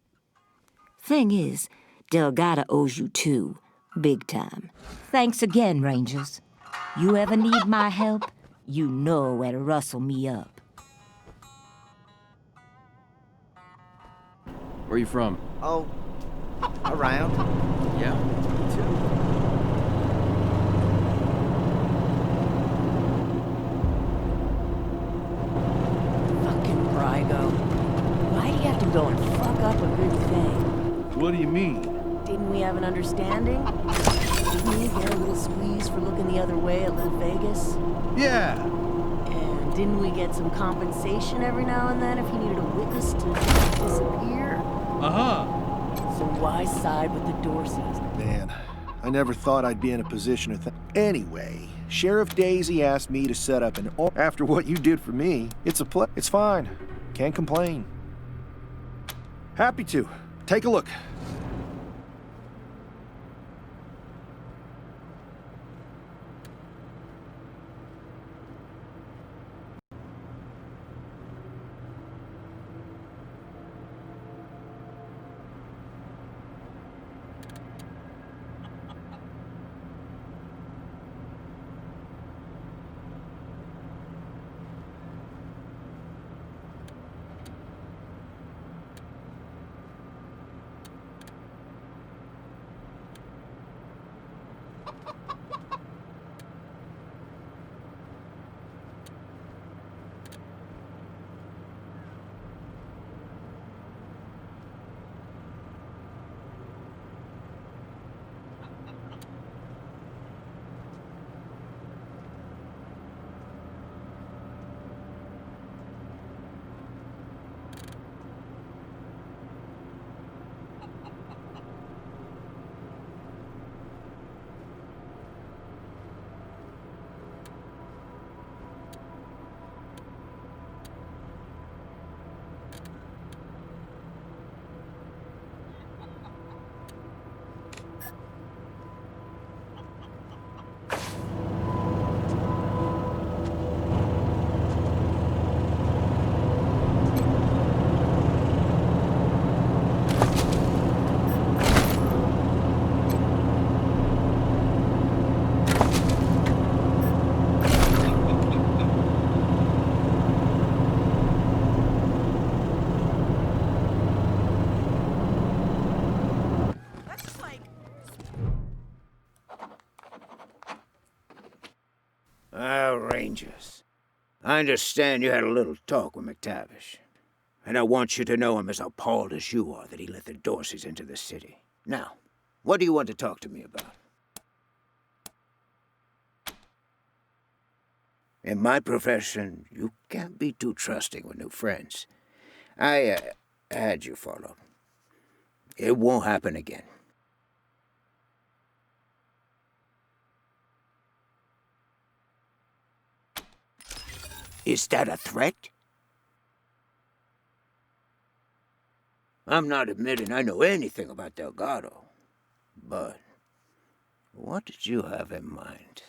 Thing is, Delgado owes you too, big time. Thanks again, Rangers. You ever need my help, you know where to rustle me up. Where are you from? Oh, around. Yeah, me too. Brygo. Why do you have to go and fuck up a good thing? What do you mean? Didn't we have an understanding? Didn't we get a little squeeze for looking the other way at Little Vegas? Yeah. And didn't we get some compensation every now and then if he needed a witness to disappear? Uh-huh. So why side with the Dorseys? Man, I never thought I'd be in a position to Anyway, Sheriff Daisy asked me to set up an after what you did for me. It's fine. Can't complain. Happy to. Take a look. Rangers. I understand you had a little talk with McTavish. And I want you to know I'm as appalled as you are that he let the Dorseys into the city. Now, what do you want to talk to me about? In my profession, you can't be too trusting with new friends. I had you followed. It won't happen again. Is that a threat? I'm not admitting I know anything about Delgado, but what did you have in mind?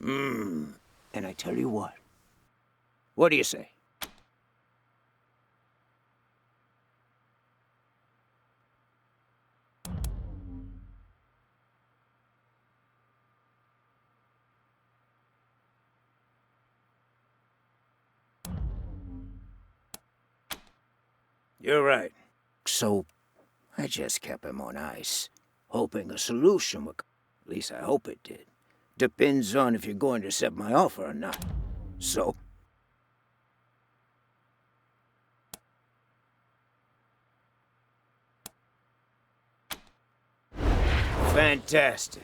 And I tell you what. What do you say? You're right. So, I just kept him on ice, hoping a solution would come. At least I hope it did. Depends on if you're going to accept my offer or not. So? Fantastic.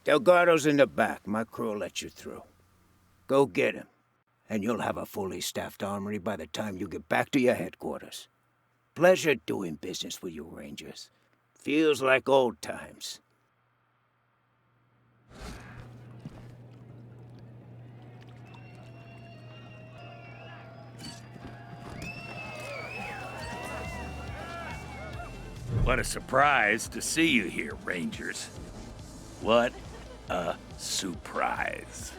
Delgado's in the back. My crew will let you through. Go get him, and you'll have a fully staffed armory by the time you get back to your headquarters. Pleasure doing business with you, Rangers. Feels like old times. What a surprise to see you here, Rangers. What a surprise.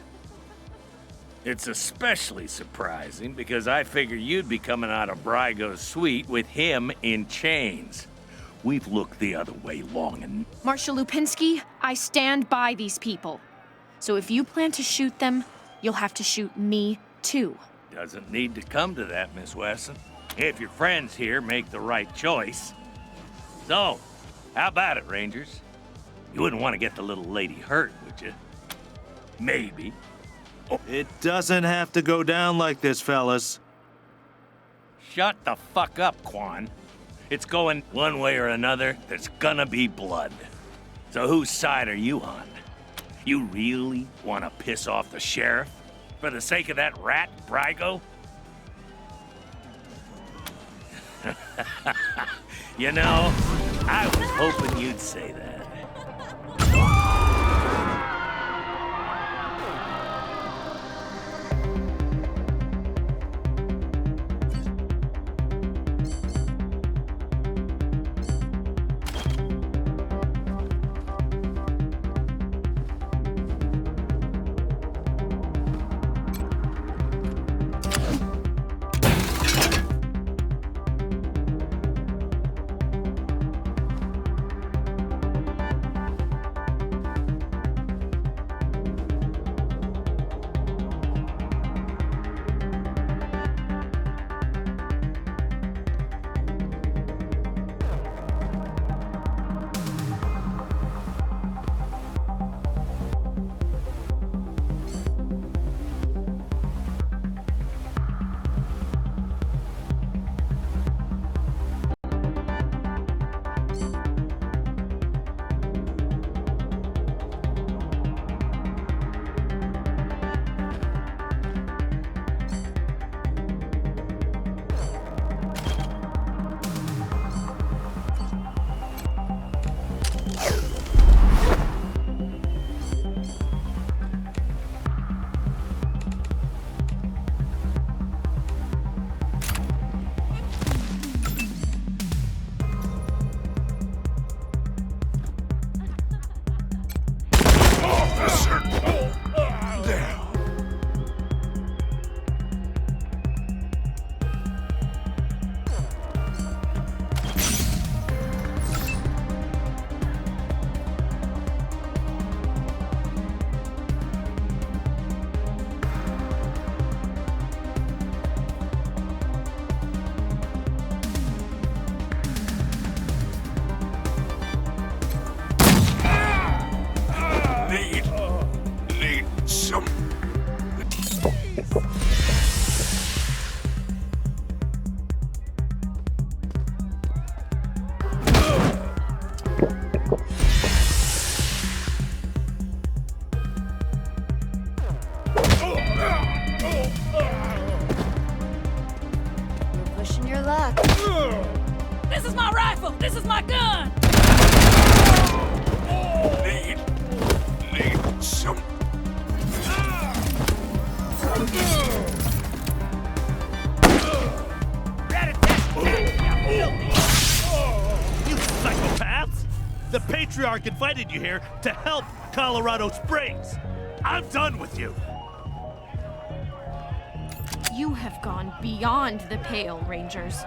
It's especially surprising because I figured you'd be coming out of Brygo's suite with him in chains. We've looked the other way long enough. Marshal Lupinski, I stand by these people. So if you plan to shoot them, you'll have to shoot me too. Doesn't need to come to that, Miss Wesson. If your friends here make the right choice. So, how about it, Rangers? You wouldn't want to get the little lady hurt, would you? Maybe. Oh. It doesn't have to go down like this, fellas. Shut the fuck up, Quan. It's going one way or another. There's gonna be blood. So whose side are you on? You really want to piss off the sheriff? For the sake of that rat, Brygo? You know, I was hoping you'd say that. This is my rifle! This is my gun! Need some. You psychopaths! The Patriarch invited you here to help Colorado Springs. I'm done with you. You have gone beyond the pale, Rangers.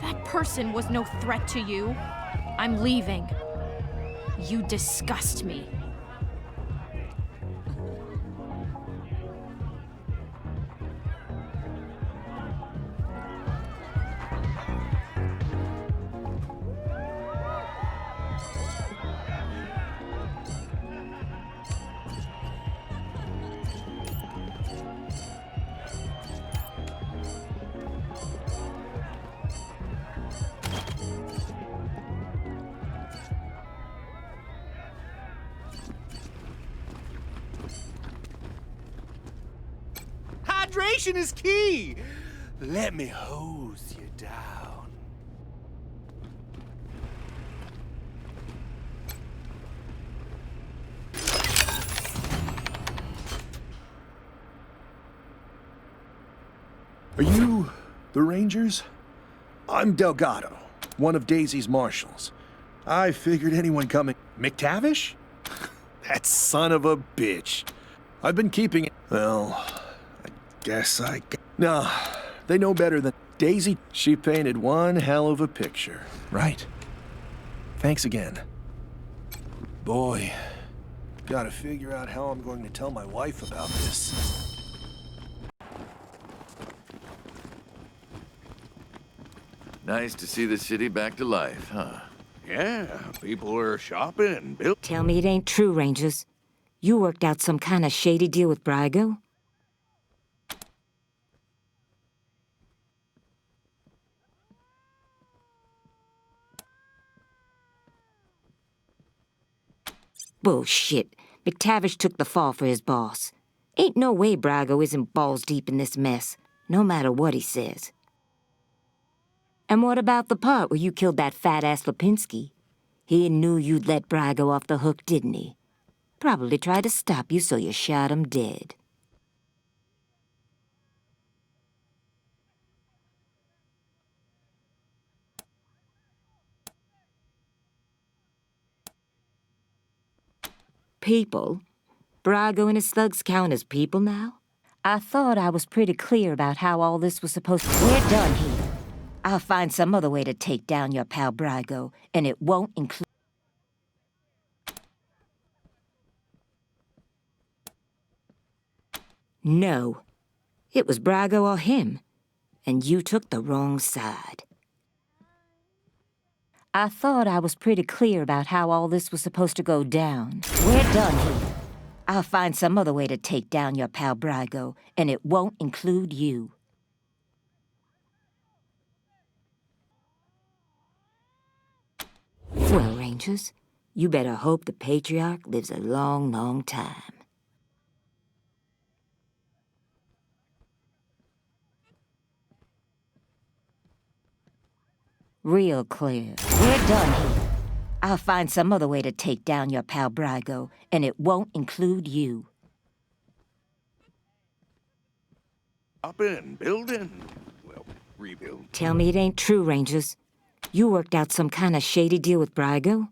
That person was no threat to you. I'm leaving. You disgust me. Hydration is key. Let me hose you down. Are you the Rangers? I'm Delgado, one of Daisy's marshals. I figured anyone coming... McTavish? That son of a bitch. I've been keeping it... Well, I guess I... No, they know better than... Daisy, she painted one hell of a picture. Right. Thanks again. Boy, gotta figure out how I'm going to tell my wife about this. Nice to see the city back to life, huh? Yeah, people are shopping and building. Tell me it ain't true, Rangers. You worked out some kind of shady deal with Brygo? Bullshit. McTavish took the fall for his boss. Ain't no way Brygo isn't balls deep in this mess, no matter what he says. And what about the part where you killed that fat-ass Lipinski? He knew you'd let Brygo off the hook, didn't he? Probably tried to stop you, so you shot him dead. People? Brygo and his thugs count as people now? I thought I was pretty clear about how all this was supposed to... We're done here. I'll find some other way to take down your pal Brygo, and it won't include... No. It was Brygo or him, and you took the wrong side. I thought I was pretty clear about how all this was supposed to go down. We're done here. I'll find some other way to take down your pal Brygo, and it won't include you. Well, Rangers, you better hope the Patriarch lives a long, long time. Real clear. We're done here. I'll find some other way to take down your pal Brygo, and it won't include you. Shopping, building, well, rebuild. Tell me it ain't true, Rangers. You worked out some kind of shady deal with Brygo?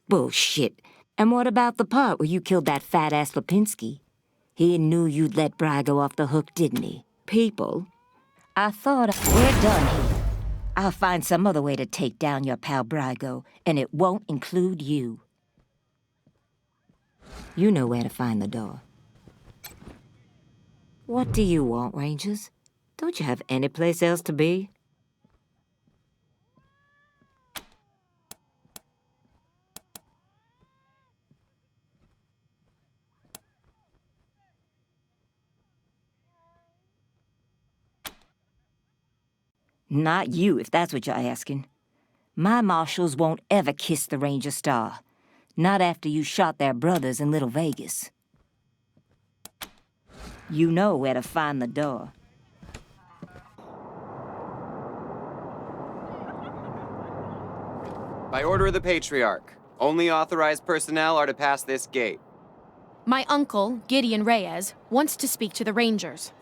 Bullshit. And what about the part where you killed that fat-ass Lipinski? He knew you'd let Brygo off the hook, didn't he? People? I thought... We're done here. I'll find some other way to take down your pal Brygo, and it won't include you. You know where to find the door. What do you want, Rangers? Don't you have any place else to be? Not you, if that's what you're asking. My marshals won't ever kiss the Ranger Star. Not after you shot their brothers in Little Vegas. You know where to find the door. By order of the Patriarch, only authorized personnel are to pass this gate. My uncle, Gideon Reyes, wants to speak to the Rangers.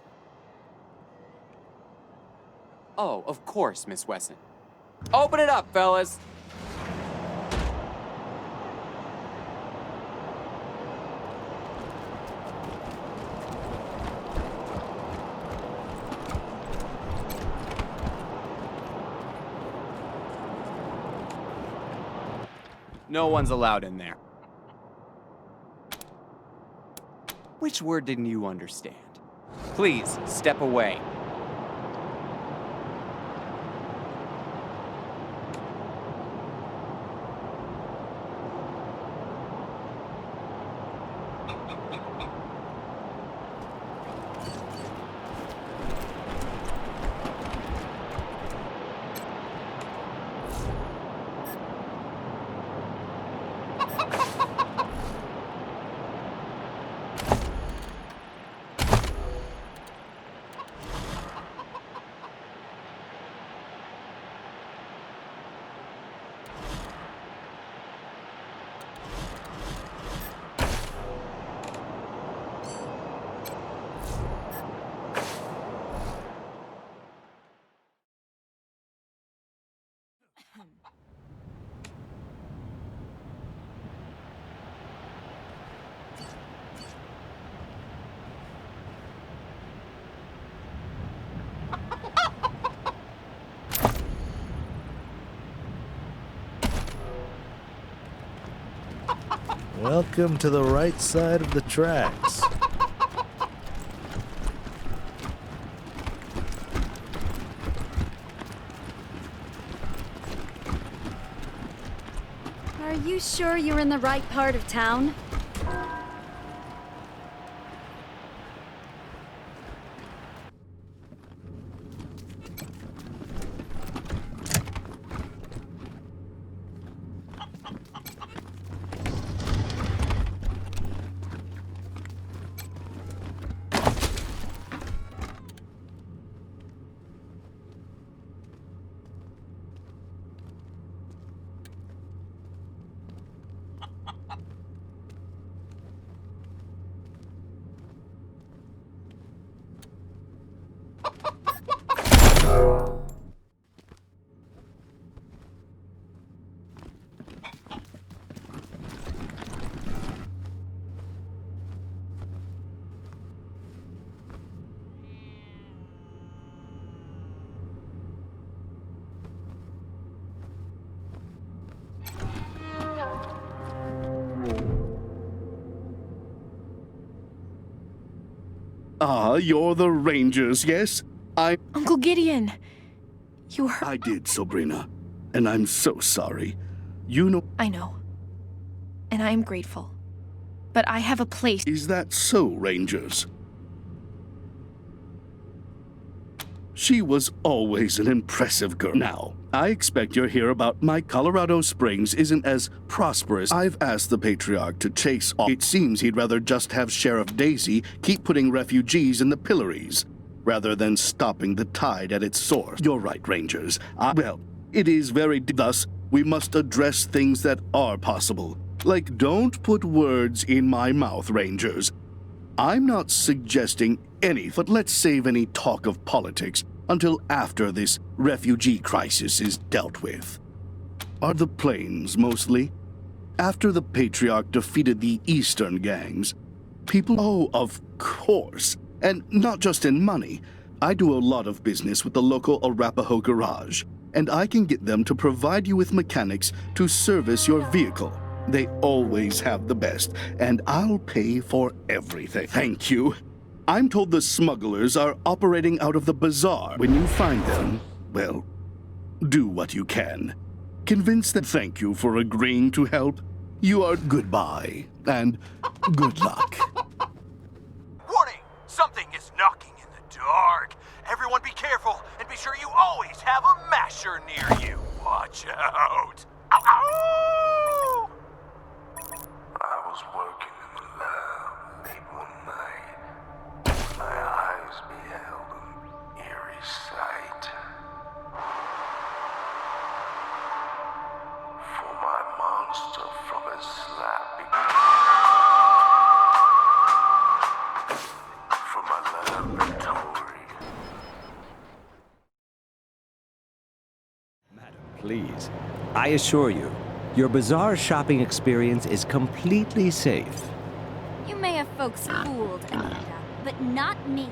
Oh, of course, Miss Wesson. Open it up, fellas. No one's allowed in there. Which word didn't you understand? Please, step away. Welcome to the right side of the tracks. Are you sure you're in the right part of town? Ah, you're the Rangers, yes? Uncle Gideon, you heard. I did, Sabrina. And I'm so sorry. You know. I know. And I am grateful. But I have a place. Is that so, Rangers? She was always an impressive girl. Now, I expect you'll hear about my Colorado Springs isn't as prosperous. I've asked the Patriarch to chase off. It seems he'd rather just have Sheriff Daisy keep putting refugees in the pillories, rather than stopping the tide at its source. You're right, Rangers. Well, it is very... Thus, we must address things that are possible. Like, don't put words in my mouth, Rangers. I'm not suggesting any, but let's save any talk of politics until after this refugee crisis is dealt with. Are the plains, mostly? After the Patriarch defeated the Eastern gangs, people... Oh, of course. And not just in money. I do a lot of business with the local Arapaho garage, and I can get them to provide you with mechanics to service your vehicle. They always have the best, and I'll pay for everything. Thank you. I'm told the smugglers are operating out of the bazaar. When you find them, well, do what you can. Convince them. Thank you for agreeing to help. You are goodbye, and good luck. Warning! Something is knocking in the dark. Everyone be careful, and be sure you always have a masher near you. Watch out. Ow, ow! I was working in the lab late one night. My eyes beheld an eerie sight. I assure you, your bazaar shopping experience is completely safe. You may have folks fooled, Amanda, but not me.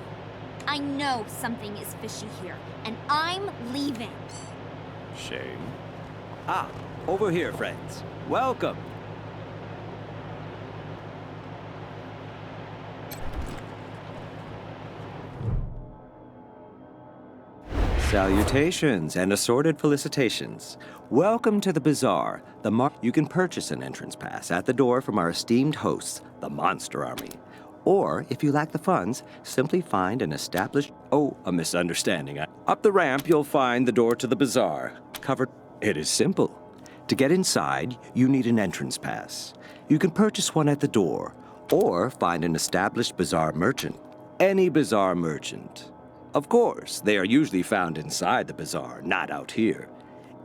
I know something is fishy here, and I'm leaving. Shame. Ah, over here, friends. Welcome. Salutations and assorted felicitations. Welcome to the Bazaar. You can purchase an entrance pass at the door from our esteemed hosts, the Monster Army. Or, if you lack the funds, simply find an established... Oh, a misunderstanding. Up the ramp, you'll find the door to the Bazaar. Covered... It is simple. To get inside, you need an entrance pass. You can purchase one at the door, or find an established Bazaar merchant. Any Bazaar merchant. Of course, they are usually found inside the bazaar, not out here.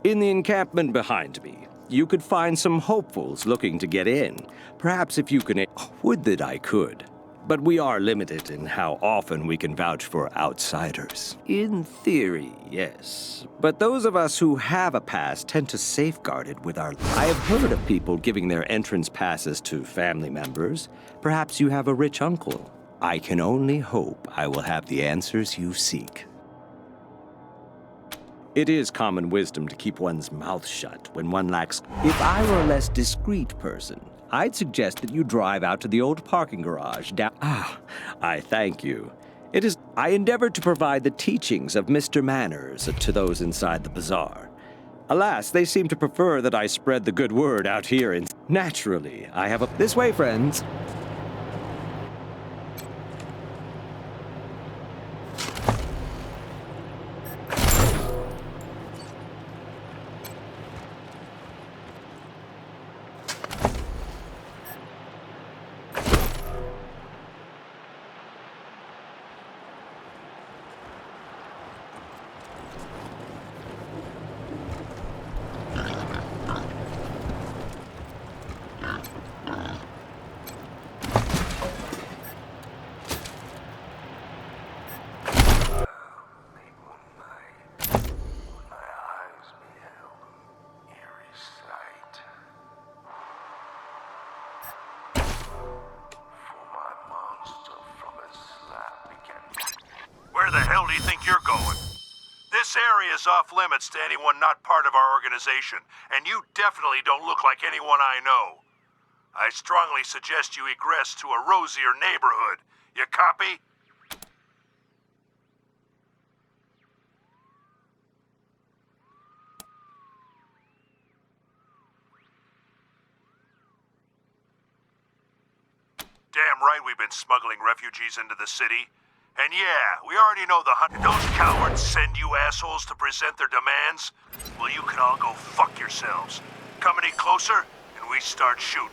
In the encampment behind me, you could find some hopefuls looking to get in. Perhaps if you can... Would that I could. But we are limited in how often we can vouch for outsiders. In theory, yes. But those of us who have a pass tend to safeguard it with our... I have heard of people giving their entrance passes to family members. Perhaps you have a rich uncle. I can only hope I will have the answers you seek. It is common wisdom to keep one's mouth shut when one lacks... If I were a less discreet person, I'd suggest that you drive out to the old parking garage down... I thank you. It is... I endeavored to provide the teachings of Mr. Manners to those inside the bazaar. Alas, they seem to prefer that I spread the good word out here in... Naturally, I have a... This way, friends. Where the hell do you think you're going? This area is off limits to anyone not part of our organization, and you definitely don't look like anyone I know. I strongly suggest you egress to a rosier neighborhood. You copy? Damn right we've been smuggling refugees into the city. And yeah, we already know the hunt. Those cowards send you assholes to present their demands? Well, you can all go fuck yourselves. Come any closer, and we start shooting.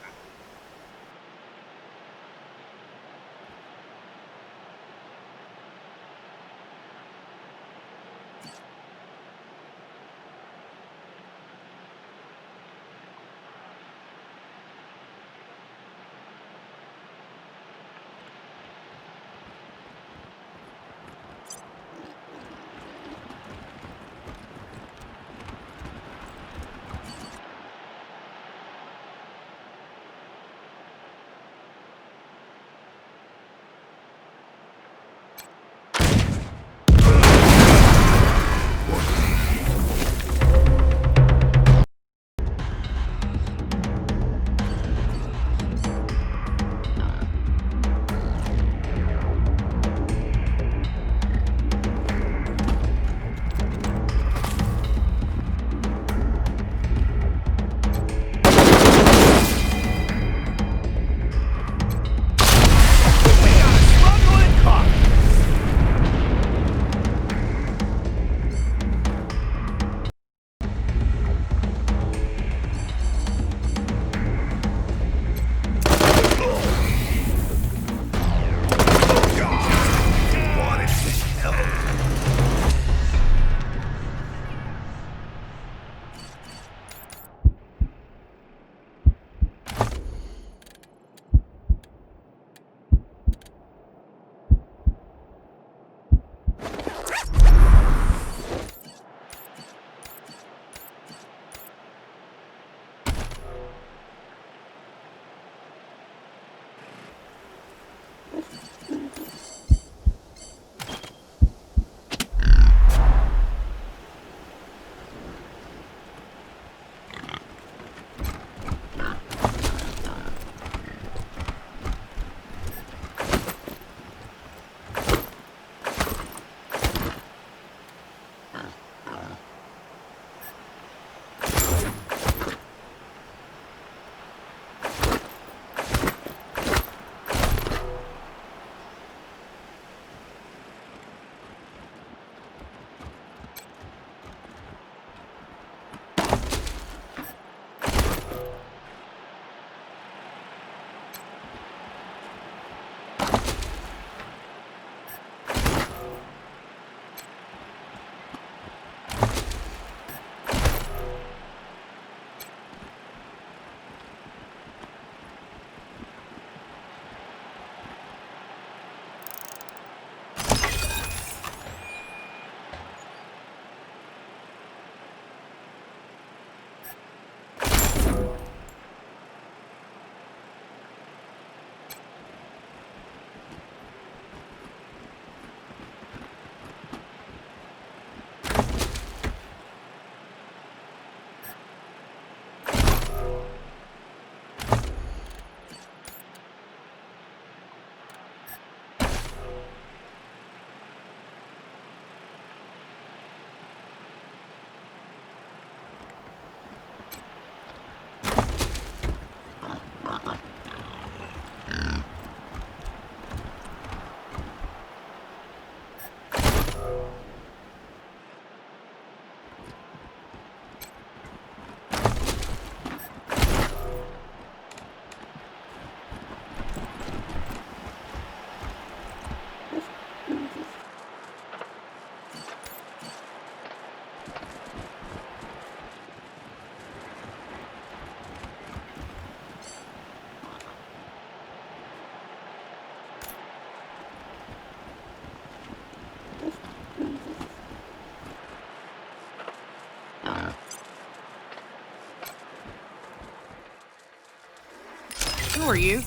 Who are you?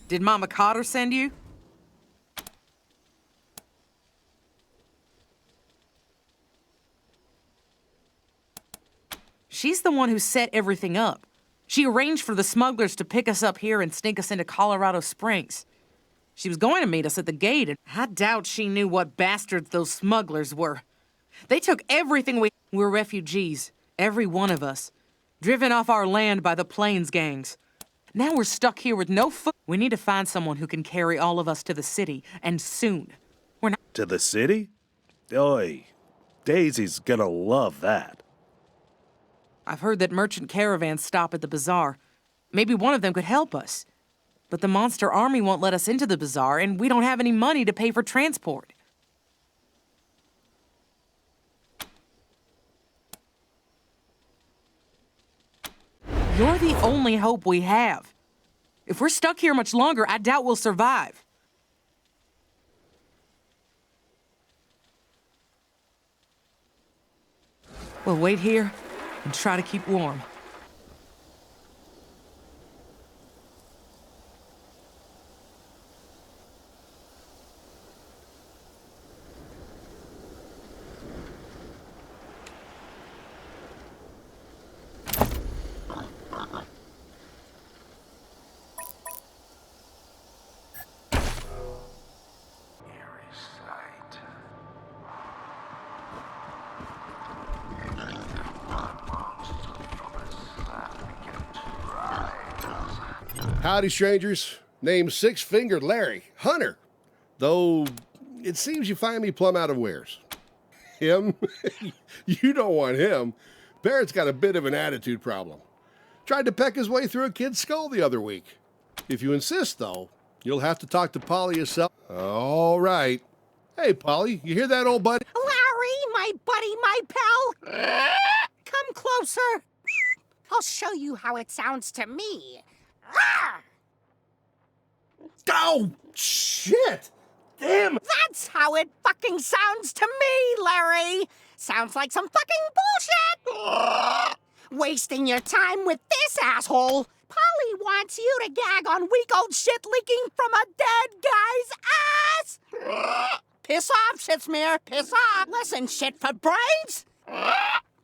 Did Mama Cotter send you? She's the one who set everything up. She arranged for the smugglers to pick us up here and sneak us into Colorado Springs. She was going to meet us at the gate, and I doubt she knew what bastards those smugglers were. They took everything we're refugees, every one of us, driven off our land by the Plains gangs. Now we're stuck here with no food. We need to find someone who can carry all of us to the city, and soon. We're not— To the city? Oi, Daisy's gonna love that. I've heard that merchant caravans stop at the bazaar. Maybe one of them could help us. But the monster army won't let us into the bazaar, and we don't have any money to pay for transport. You're the only hope we have. If we're stuck here much longer, I doubt we'll survive. We'll wait here and try to keep warm. Howdy, strangers. Name's Six-Fingered Larry, Hunter. Though, it seems you find me plumb out of wares. Him? You don't want him. Barrett's got a bit of an attitude problem. Tried to peck his way through a kid's skull the other week. If you insist, though, you'll have to talk to Polly yourself. All right. Hey, Polly, you hear that, old buddy? Larry, my buddy, my pal. Come closer. I'll show you how it sounds to me. Oh, shit! Damn! That's how it fucking sounds to me, Larry! Sounds like some fucking bullshit! Wasting your time with this asshole! Polly wants you to gag on weak old shit leaking from a dead guy's ass! Piss off, Shitsmear, piss off! Listen, shit for brains!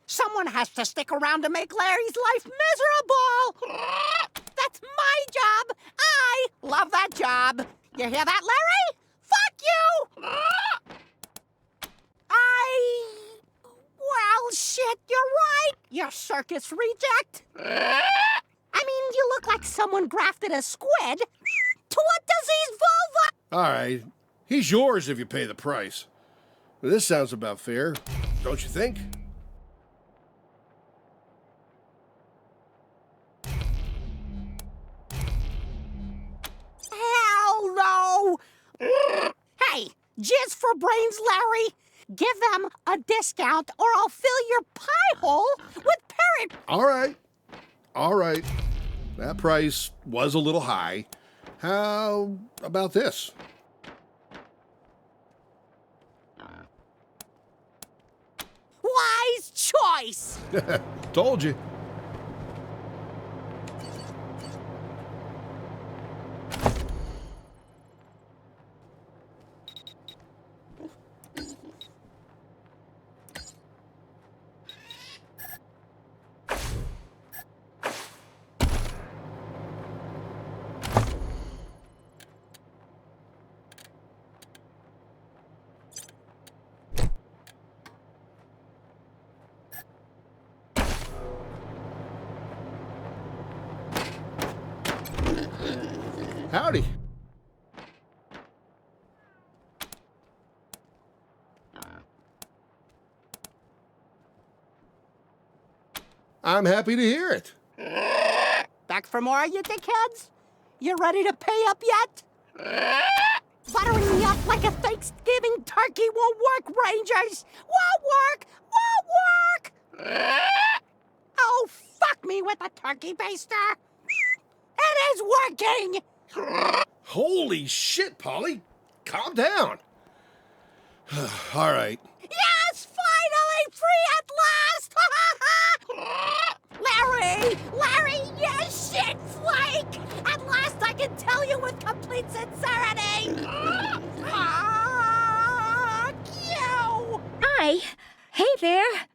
Someone has to stick around to make Larry's life miserable! That's my job! I love that job! You hear that, Larry? Fuck you! Well, shit, you're right, you circus reject! I mean, you look like someone grafted a squid to a diseased vulva! All right. He's yours if you pay the price. This sounds about fair, don't you think? Hell no! Hey, jizz for brains, Larry! Give them a discount or I'll fill your pie hole with parrot... All right. All right. That price was a little high. How about this? Wise choice! Told you. Howdy. I'm happy to hear it. Back for more, you dickheads? You ready to pay up yet? Buttering me up like a Thanksgiving turkey won't work, Rangers! Won't work! Oh, fuck me with a turkey baster! It is working! Holy shit, Polly. Calm down. All right. Yes, finally free at last! Larry, you shit flake! At last I can tell you with complete sincerity! Fuck you! Hi. Hey there.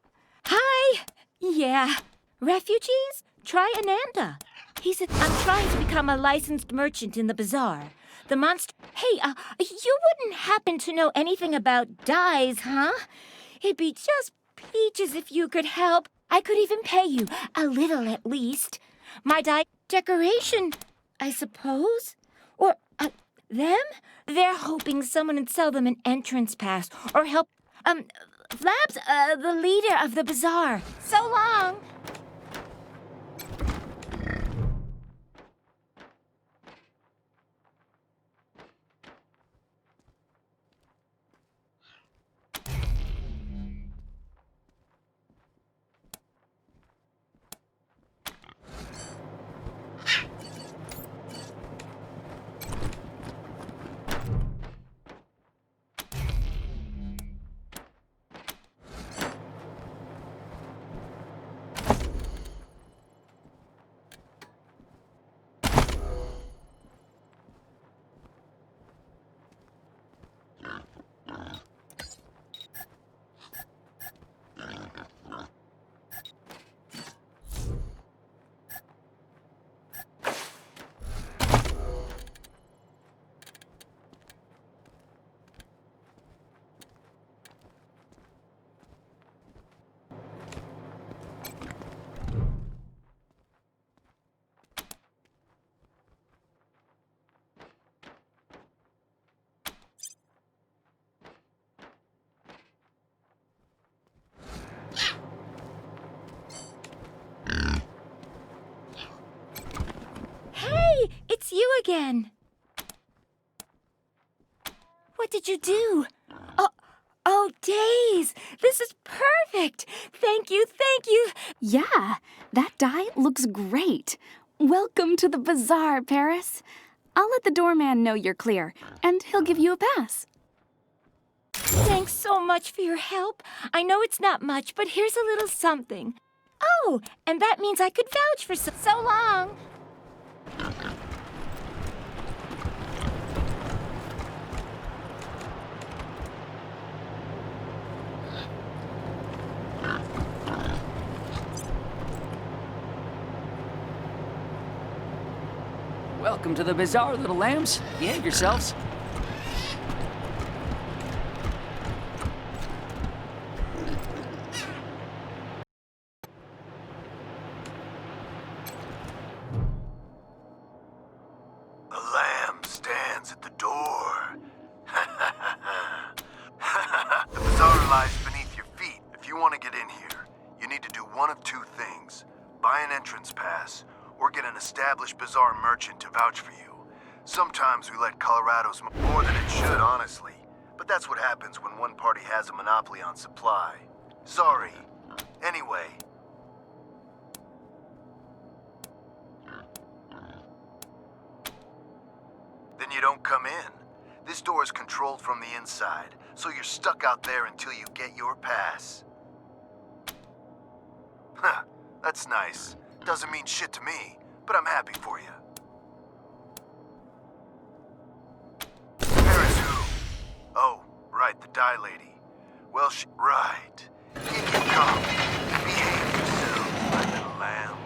Hi. Yeah. Refugees? Try Ananda. I'm trying to become a licensed merchant in the bazaar. The monster... Hey, you wouldn't happen to know anything about dyes, huh? It'd be just peaches if you could help. I could even pay you, a little at least. My dye decoration, I suppose? Or, them? They're hoping someone would sell them an entrance pass or help, Flab's, the leader of the bazaar. So long! Hey, it's you again. What did you do? Oh, Days, this is perfect. Thank you, thank you. Yeah, that dye looks great. Welcome to the bazaar, Paris. I'll let the doorman know you're clear, and he'll give you a pass. Thanks so much for your help. I know it's not much, but here's a little something. Oh, and that means I could vouch for so long. Welcome to the bazaar, little lambs. Behave yourselves. The lamb stands at the door. The bazaar lies beneath your feet. If you want to get in here, you need to do one of two things. Buy an entrance pass, or get an established bazaar merchant to vouch for you. Sometimes we let Colorado's more than it should, honestly. But that's what happens when one party has a monopoly on supply. Sorry. Anyway. Then you don't come in. This door is controlled from the inside, so you're stuck out there until you get your pass. Huh, that's nice. Doesn't mean shit to me, but I'm happy for you. Paris who? Oh, right, the dye lady. Well, right. In you come. Behave yourselves, my little lambs.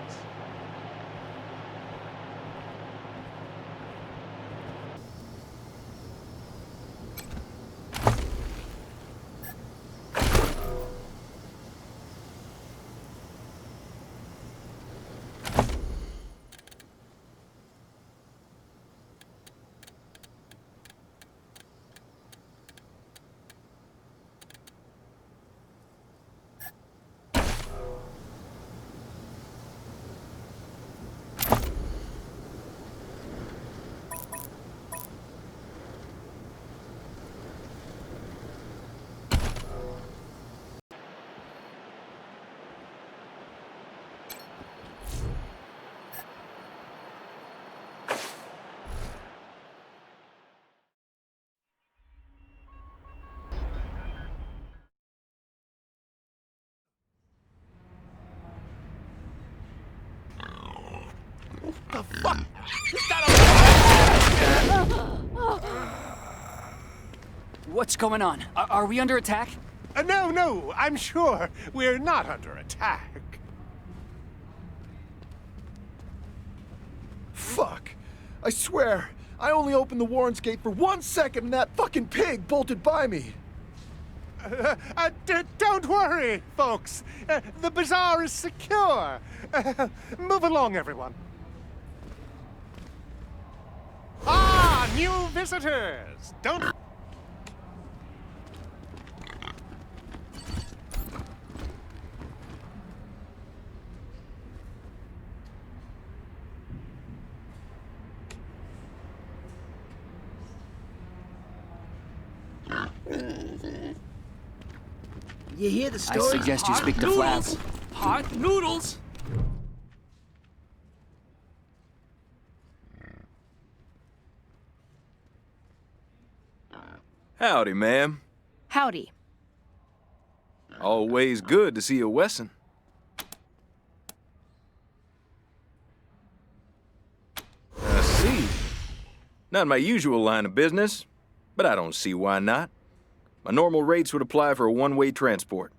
The fuck? Is that a What's going on? Are we under attack? No, I'm sure we're not under attack. Fuck. I swear, I only opened the Warren's gate for 1 second and that fucking pig bolted by me. Don't worry, folks. The bazaar is secure. Move along, everyone. Ah, new visitors. Don't... You hear the story? I suggest you speak to Flav. Hot noodles! Howdy, ma'am. Howdy. Always good to see a Wesson. I see. Not my usual line of business, but I don't see why not. My normal rates would apply for a one-way transport.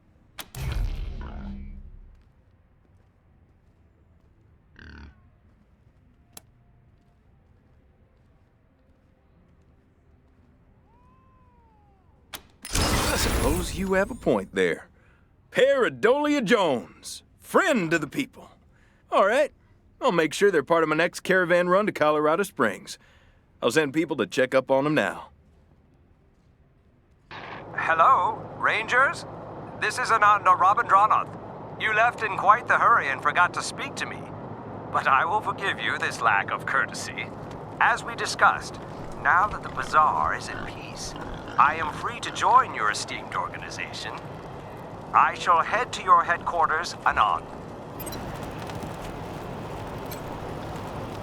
I suppose you have a point there. Paradolia Jones, friend to the people. All right, I'll make sure they're part of my next caravan run to Colorado Springs. I'll send people to check up on them now. Hello, Rangers? This is Ananda Rabindranath. You left in quite the hurry and forgot to speak to me. But I will forgive you this lack of courtesy. As we discussed, now that the bazaar is at peace, I am free to join your esteemed organization. I shall head to your headquarters anon.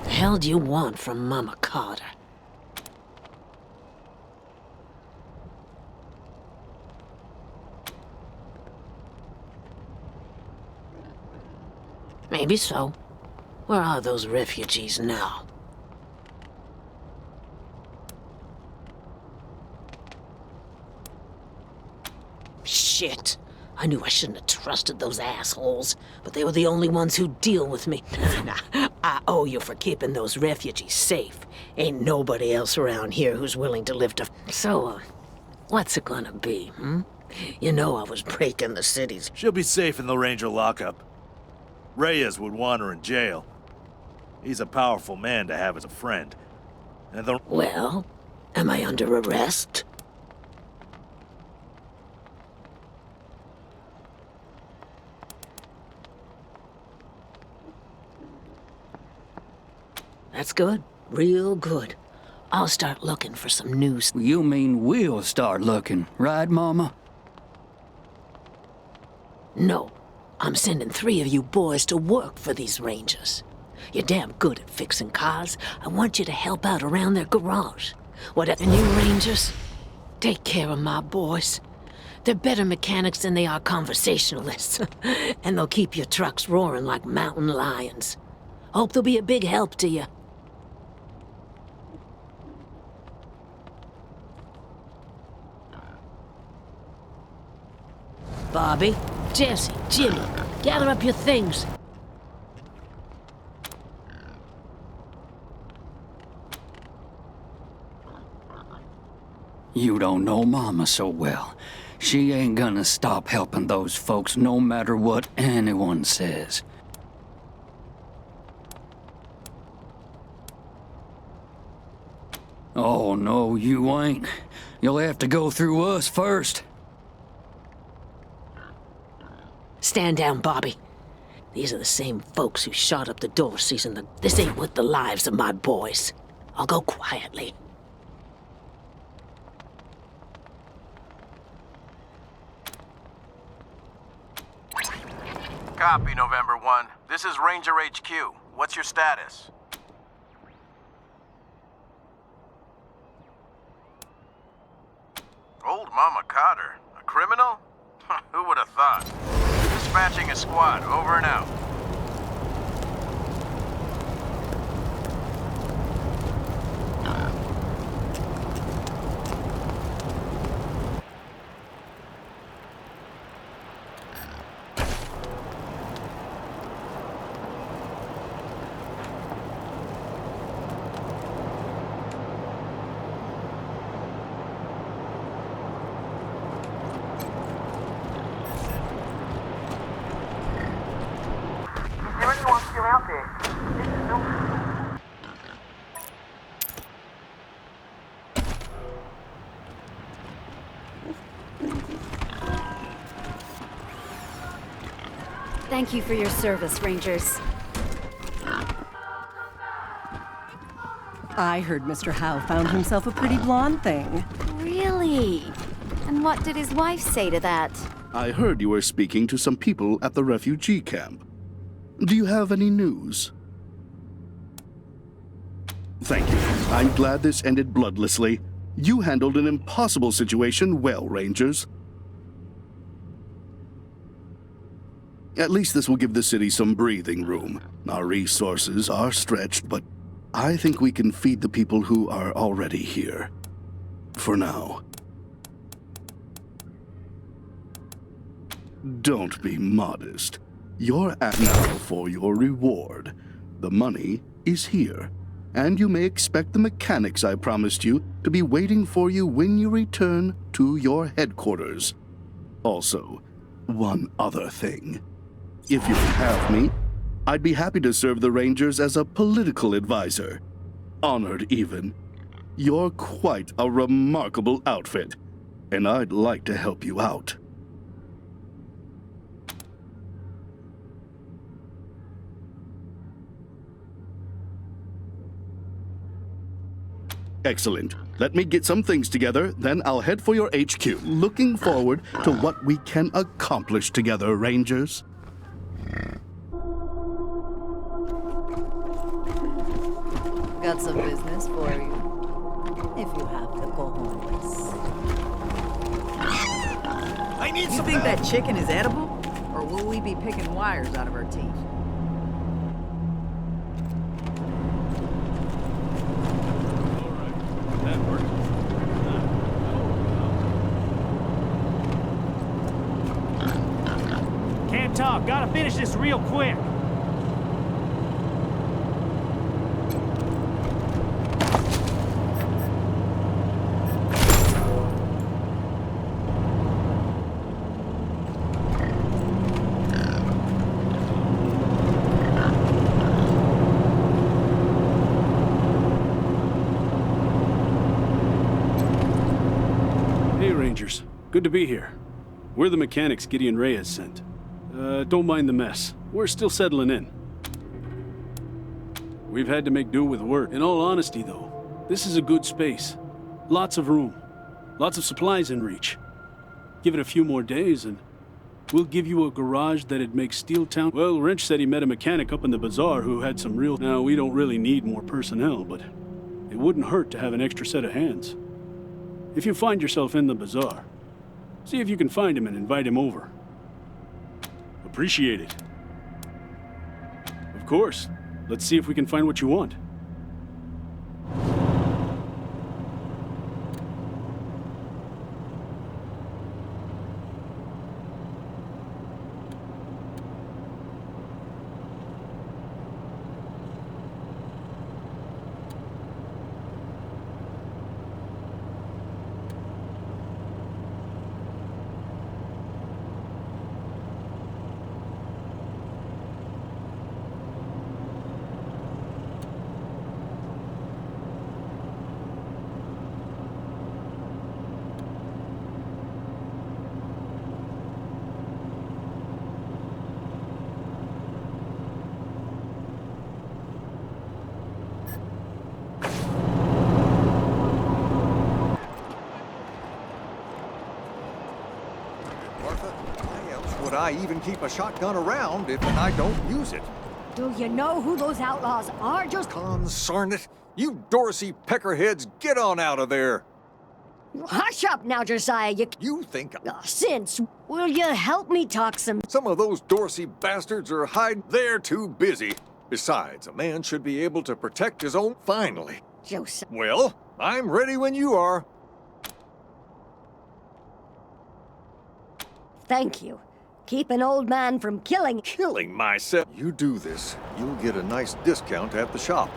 The hell do you want from Mama Carter? Maybe so. Where are those refugees now? Shit. I knew I shouldn't have trusted those assholes, but they were the only ones who'd deal with me. I owe you for keeping those refugees safe. Ain't nobody else around here who's willing to lift a... So, what's it gonna be, hmm? You know I was breaking the cities. She'll be safe in the Ranger lockup. Reyes would want her in jail. He's a powerful man to have as a friend. And the... Well, am I under arrest? That's good. Real good. I'll start looking for some news. You mean we'll start looking, right, Mama? No. I'm sending 3 of you boys to work for these Rangers. You're damn good at fixing cars. I want you to help out around their garage. Whatever new Rangers, take care of my boys. They're better mechanics than they are conversationalists. And they'll keep your trucks roaring like mountain lions. Hope they'll be a big help to you. Bobby, Jesse, Jimmy, gather up your things. You don't know Mama so well. She ain't gonna stop helping those folks no matter what anyone says. Oh, no, you ain't. You'll have to go through us first. Stand down, Bobby. These are the same folks who shot up the Dorseys, and this ain't worth the lives of my boys. I'll go quietly. Copy, November 1. This is Ranger HQ. What's your status? Old Mama Carter? A criminal? Who would have thought? Dispatching a squad. Over and out. Thank you for your service, Rangers. I heard Mr. Howe found himself a pretty blonde thing. Really? And what did his wife say to that? I heard you were speaking to some people at the refugee camp. Do you have any news? Thank you. I'm glad this ended bloodlessly. You handled an impossible situation well, Rangers. At least this will give the city some breathing room. Our resources are stretched, but I think we can feed the people who are already here. For now. Don't be modest. You're at now for your reward. The money is here, and you may expect the mechanics I promised you to be waiting for you when you return to your headquarters. Also, one other thing. If you have me, I'd be happy to serve the Rangers as a political advisor. Honored, even. You're quite a remarkable outfit, and I'd like to help you out. Excellent. Let me get some things together, then I'll head for your HQ. Looking forward to what we can accomplish together, Rangers. Got some business for you. If you have the cojones. I need some. You think that chicken is edible? Or will we be picking wires out of our teeth? That works. Can't talk. Gotta finish this real quick. Good to be here. We're the mechanics Gideon Reyes sent. Don't mind the mess. We're still settling in. We've had to make do with work. In all honesty, though, this is a good space. Lots of room. Lots of supplies in reach. Give it a few more days and we'll give you a garage that'd make Steel Town... Well, Wrench said he met a mechanic up in the bazaar who had some real... Now, we don't really need more personnel, but it wouldn't hurt to have an extra set of hands. If you find yourself in the bazaar, see if you can find him and invite him over. Appreciate it. Of course. Let's see if we can find what you want. Would I even keep a shotgun around if I don't use it? Do you know who those outlaws are? Just Consarn it! You Dorsey peckerheads, get on out of there! hush up now, Josiah. You think Since, will you help me talk some? Some of those Dorsey bastards are hiding. They're too busy. Besides, a man should be able to protect his own. Finally. Josiah. Well, I'm ready when you are. Thank you. Keep an old man from killing. Killing myself? You do this, you'll get a nice discount at the shop.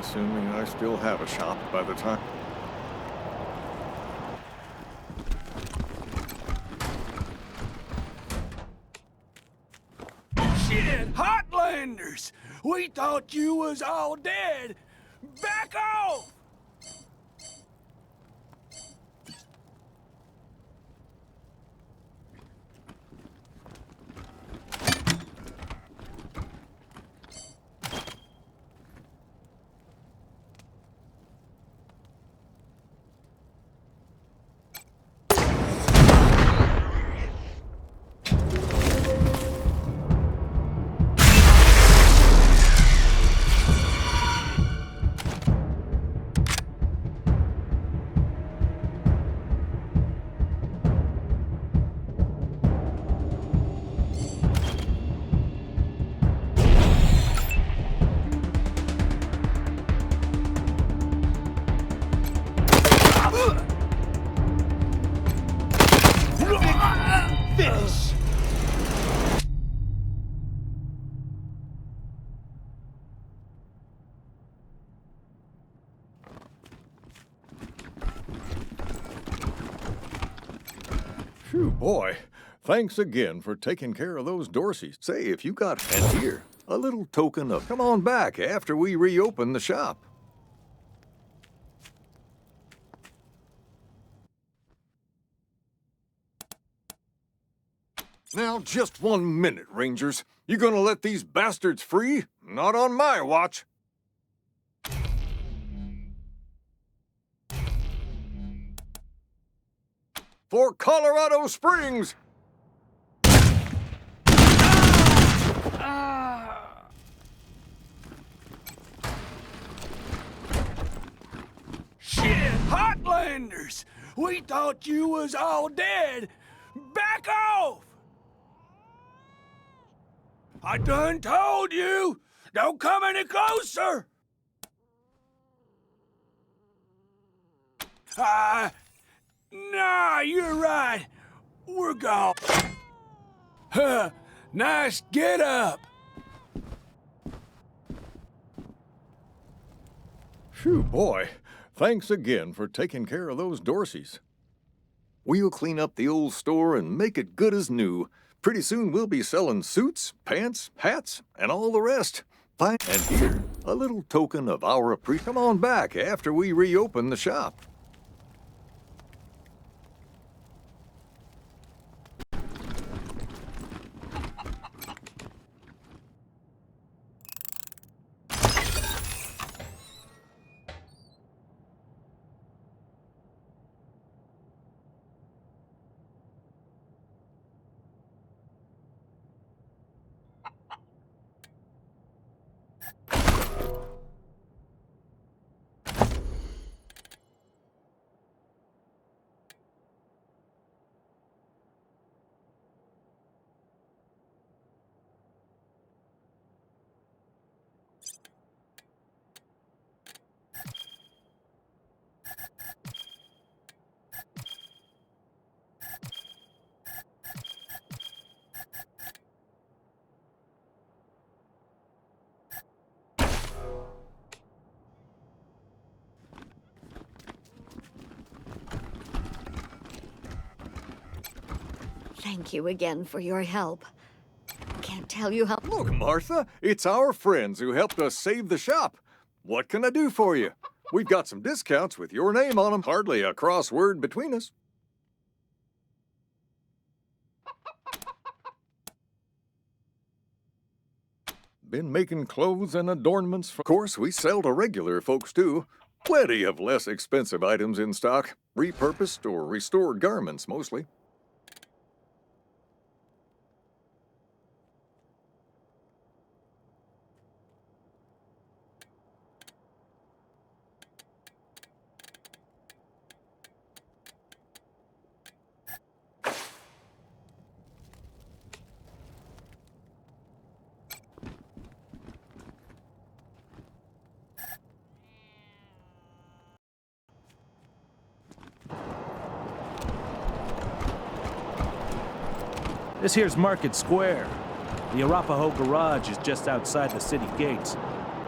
Assuming I still have a shop by the time... Shit! Heartlanders! We thought you was all dead. Back off! Finish! Phew, boy. Thanks again for taking care of those Dorseys. Say, if you got... And here, a little token of... Come on back after we reopen the shop. Now, just 1 minute, Rangers. You gonna let these bastards free? Not on my watch. For Colorado Springs! Shit, Hotlanders! We thought you was all dead. Back off! I done told you! Don't come any closer! Nah, you're right. We're gone. Huh, nice get up. Phew, boy. Thanks again for taking care of those Dorseys. We'll clean up the old store and make it good as new. Pretty soon we'll be selling suits, pants, hats, and all the rest. Fine. And here, a little token of our appreciation. Come on back after we reopen the shop. Thank you again for your help. Can't tell you how... Look, Martha, it's our friends who helped us save the shop. What can I do for you? We've got some discounts with your name on them. Hardly a crossword between us. Been making clothes and adornments for... Of course, we sell to regular folks, too. Plenty of less expensive items in stock. Repurposed or restored garments, mostly. This here's Market Square. The Arapahoe garage is just outside the city gates.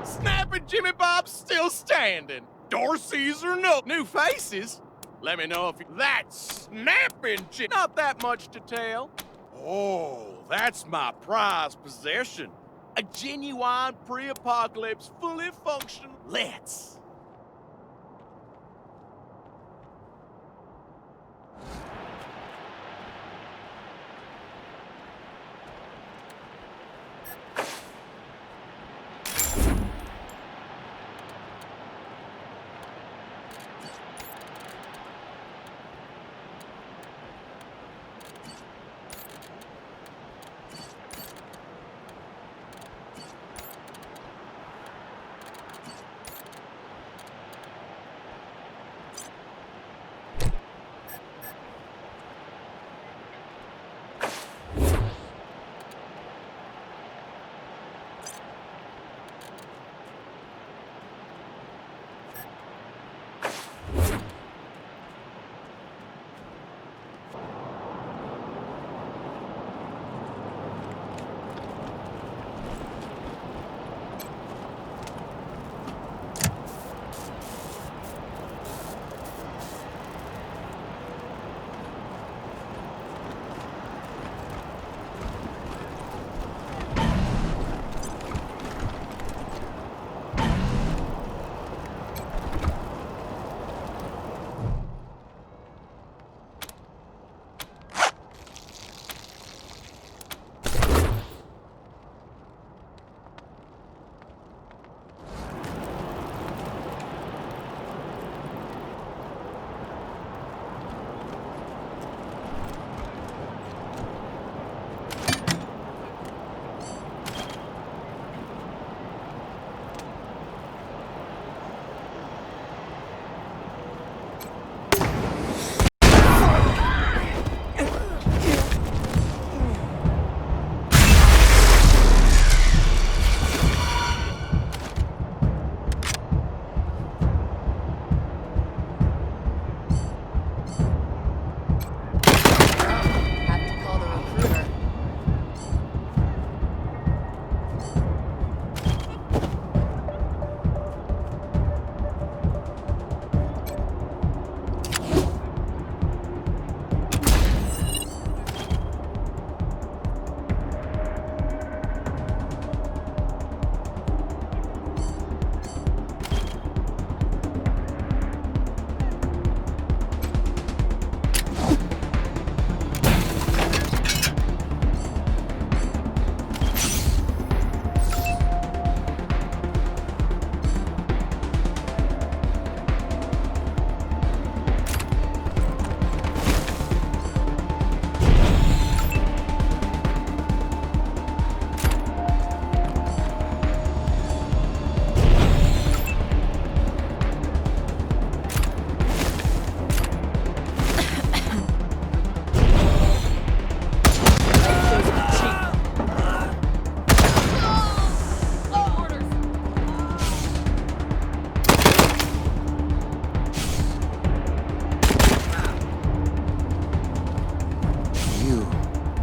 Snapping Jimmy Bob's still standing. Dorsey's or no. New faces? Let me know if you... That's snapping Jimmy. Not that much to tell. Oh, that's my prized possession. A genuine pre-apocalypse, fully functional. Let's.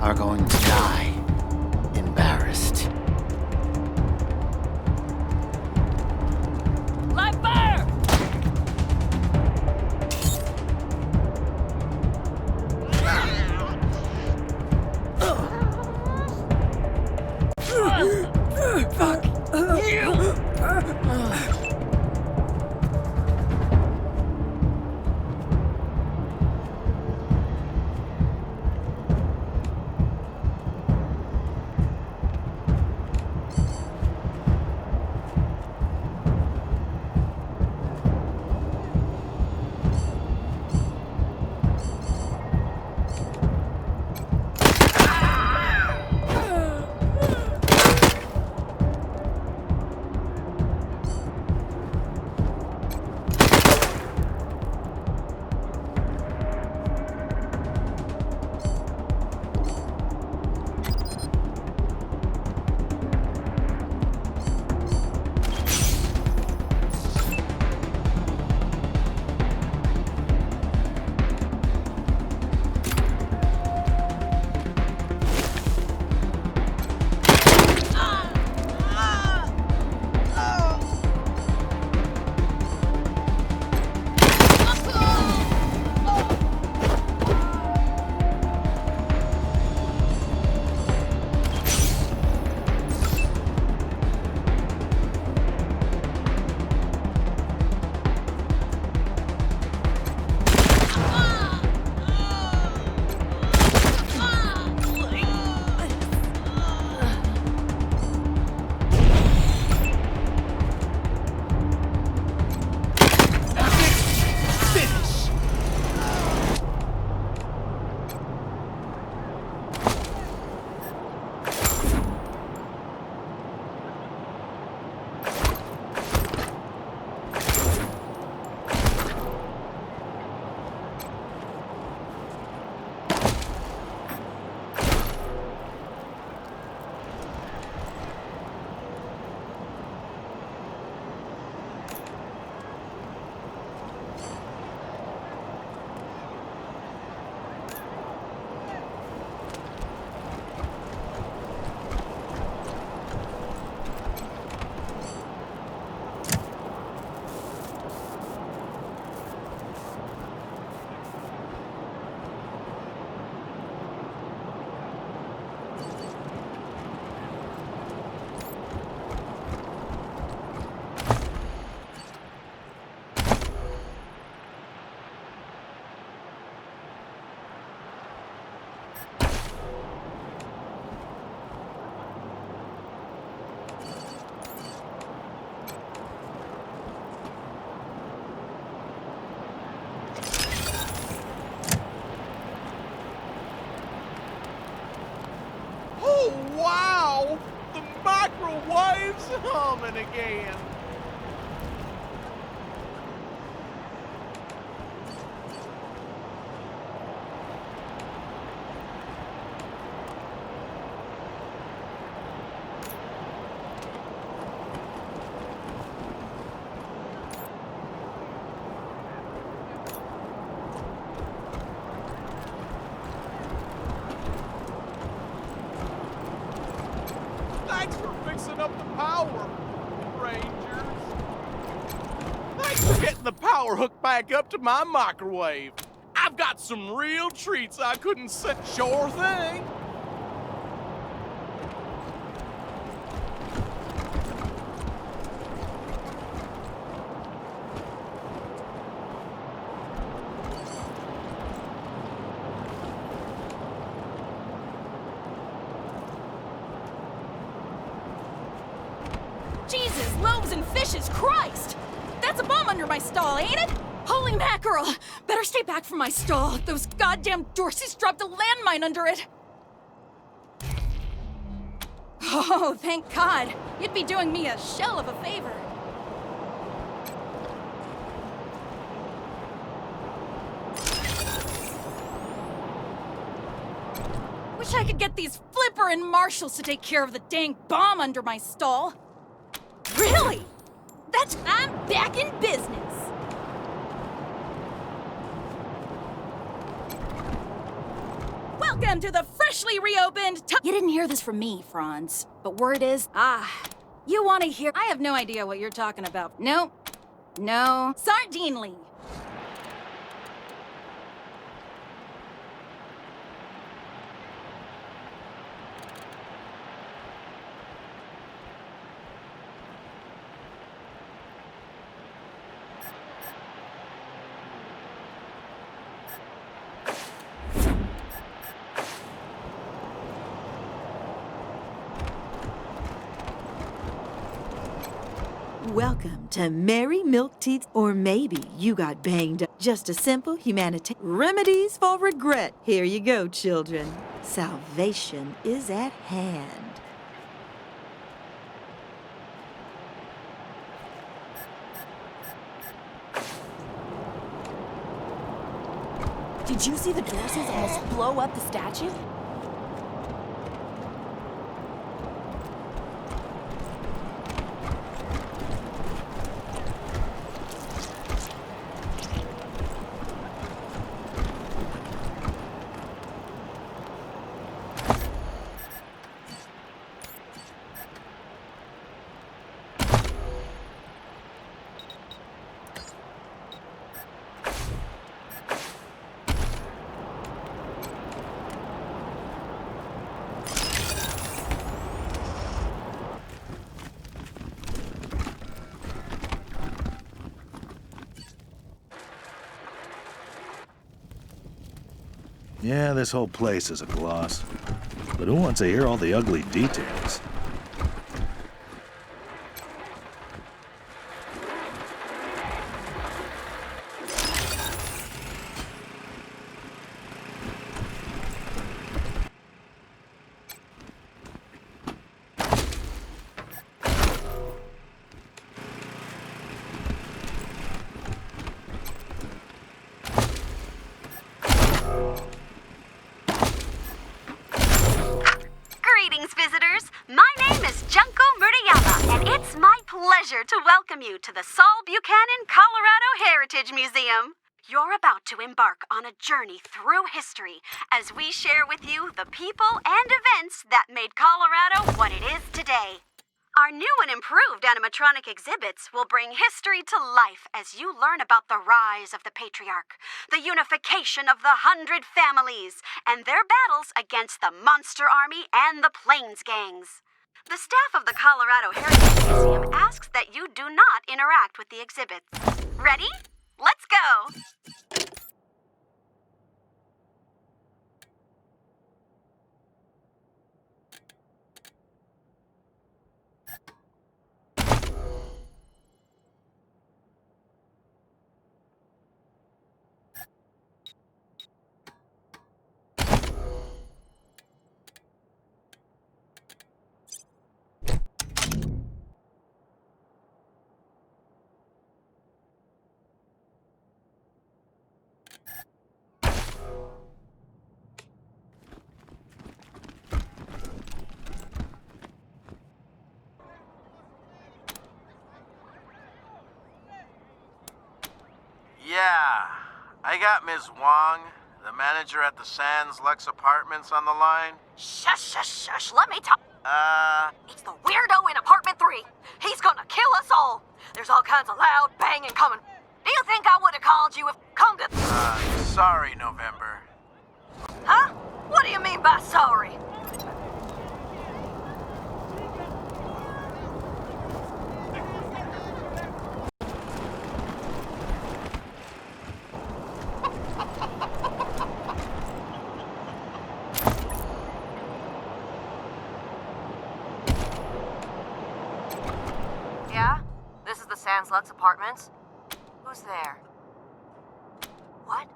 are going to die. Embarrassed. Live fire! Fuck you! coming again. Thanks for fixing up the power, Rangers. Thanks for getting the power hooked back up to my microwave. I've got some real treats I couldn't say. Sure thing. Jesus, loaves and fishes, Christ! That's a bomb under my stall, ain't it? Holy mackerel! Better stay back from my stall. Those goddamn Dorseys dropped a landmine under it. Oh, thank God. You'd be doing me a shell of a favor. Wish I could get these Flipper and Marshals to take care of the dang bomb under my stall. Really? I'm back in business. Welcome to the freshly reopened You didn't hear this from me, Franz. But word is, you want to hear... I have no idea what you're talking about. No. Sardine Lee. Welcome to Merry Milk Teeth, or maybe you got banged up. Just a simple humanitarian remedies for regret. Here you go, children. Salvation is at hand. Did you see the Dorseys almost blow up the statue? Yeah, this whole place is a gloss. But who wants to hear all the ugly details? To welcome you to the Saul Buchanan, Colorado Heritage Museum. You're about to embark on a journey through history as we share with you the people and events that made Colorado what it is today. Our new and improved animatronic exhibits will bring history to life as you learn about the rise of the Patriarch, the unification of the 100 families, and their battles against the Monster Army and the Plains Gangs. The staff of the Colorado Heritage Museum asks that you do not interact with the exhibits. Ready? Let's go! I got Ms. Wong, the manager at the Sands Lux Apartments, on the line. Shush, shush, shush. Let me talk. It's the weirdo in apartment 3. He's gonna kill us all. There's all kinds of loud banging coming. Do you think I would have called you if come to... Sorry, November. Huh? What do you mean by sorry? Yeah? This is the Sands Lux Apartments? Who's there? What?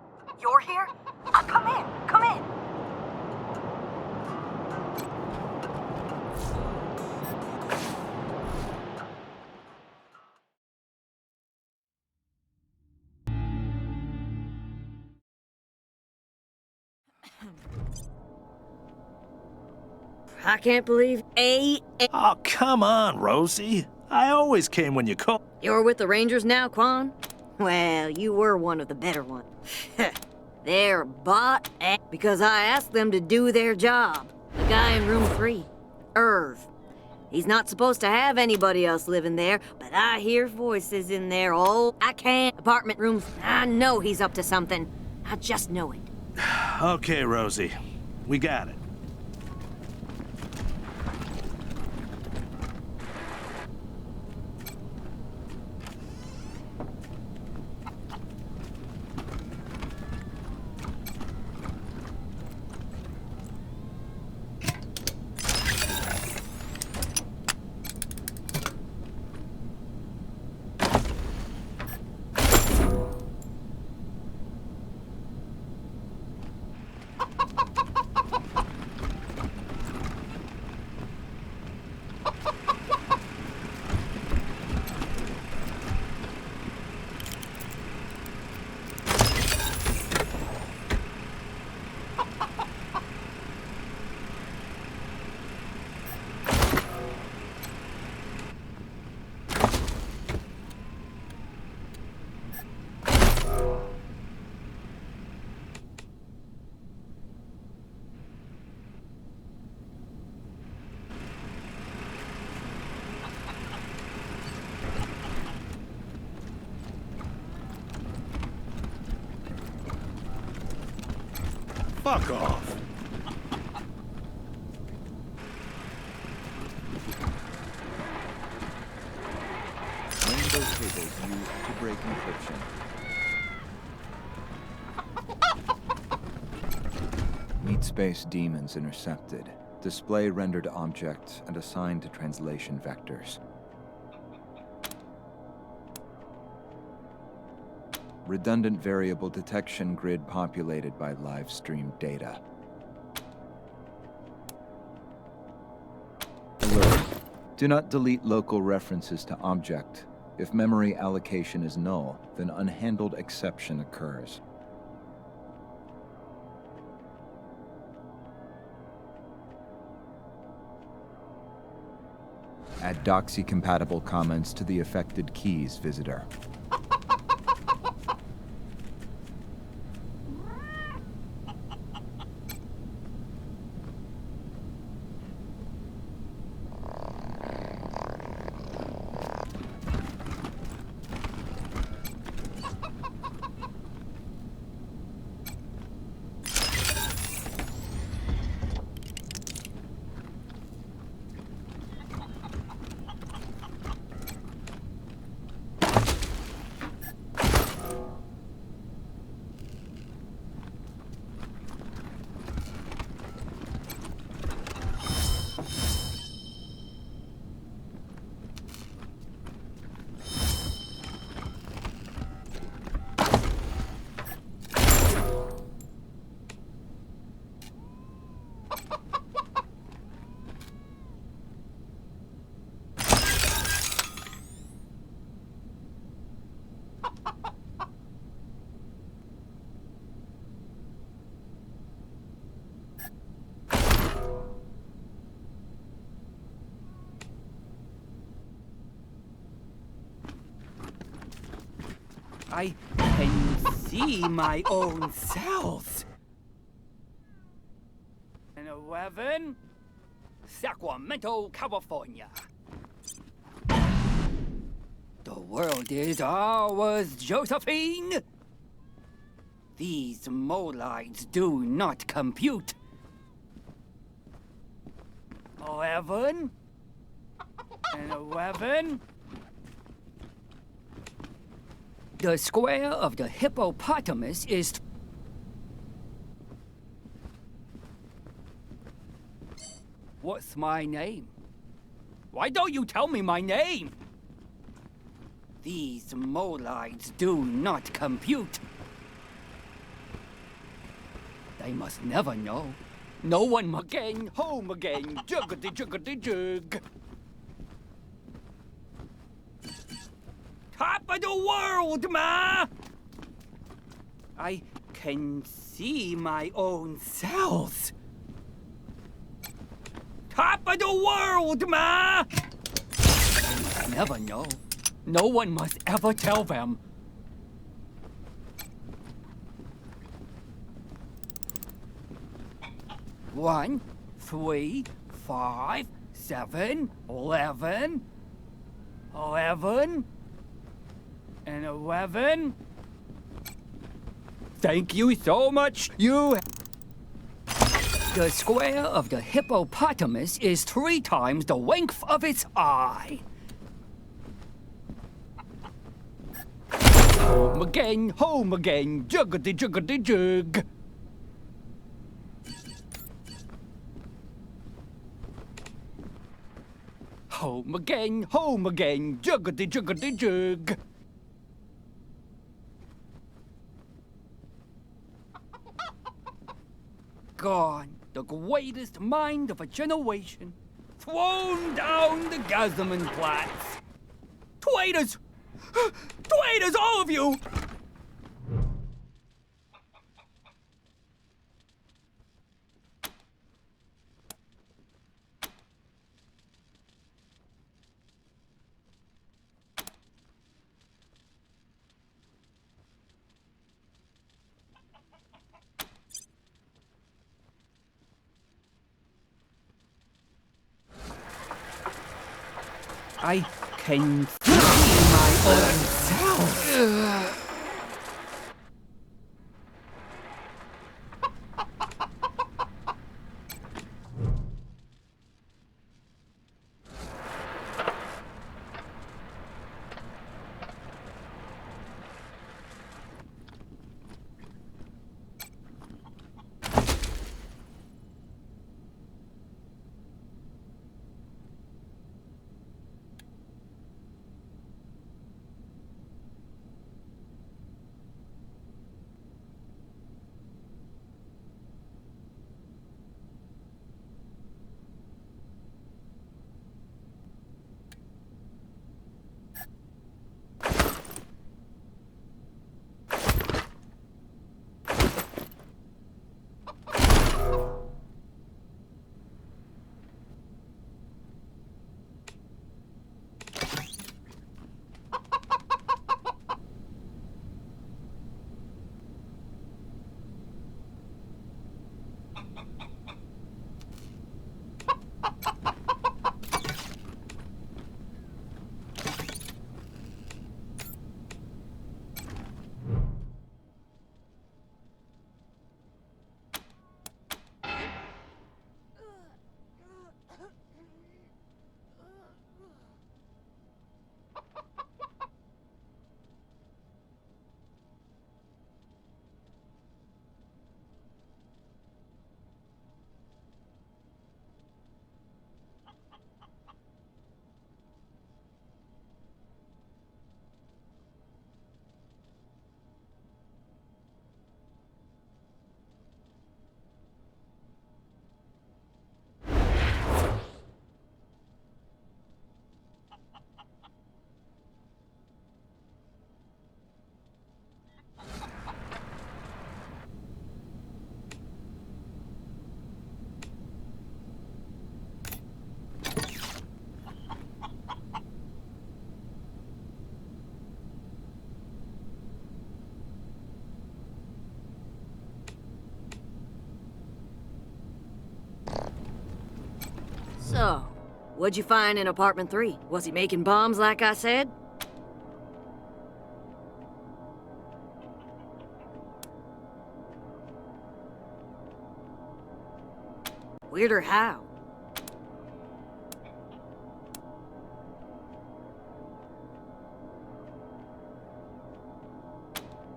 You're here? Come in, come in. I can't believe Oh, come on, Rosie. I always came when you called. You're with the Rangers now, Quan? Well, you were one of the better ones. They're bought because I asked them to do their job. The guy in room 3, Irv. He's not supposed to have anybody else living there, but I hear voices in there. Oh, I can't. Apartment rooms, I know he's up to something. I just know it. Okay, Rosie. We got it. Fuck off. Rainbow cables used to break encryption. Meat space demons intercepted. Display rendered objects and assigned to translation vectors. Redundant variable detection grid populated by live stream data. Alert. Do not delete local references to object. If memory allocation is null, then unhandled exception occurs. Add doxy-compatible comments to the affected keys, visitor. see my own cells. And 11, Sacramento, California. The world is ours, Josephine. These molides do not compute. 11 and 11. The square of the hippopotamus is... What's my name? Why don't you tell me my name? These molides do not compute. They must never know. No one again, home again, juggity juggity jug. Top of the world, ma! I can see my own cells. Top of the world, ma! They must never know. No one must ever tell them. One, 3, 5, 7, 11, 11, and 11. Thank you so much. The square of the hippopotamus is 3 times the length of its eye. Home again, juggity juggity jug. Home again, juggity juggity jug. Gone, the greatest mind of a generation, thrown down the Gazaman Platz. Traitors! Traitors, all of you! I can see my own self. So, what'd you find in apartment 3? Was he making bombs like I said? Weirder how?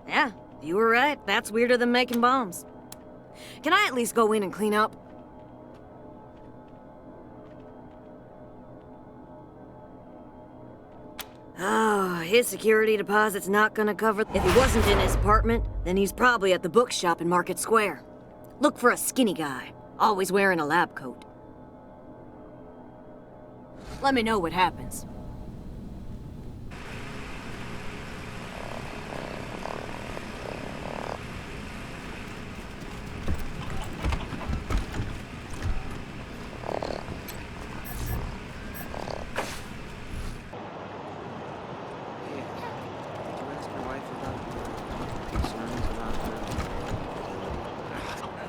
Yeah, you were right. That's weirder than making bombs. Can I at least go in and clean up? Oh, his security deposit's not gonna cover... If he wasn't in his apartment, then he's probably at the bookshop in Market Square. Look for a skinny guy, always wearing a lab coat. Let me know what happens.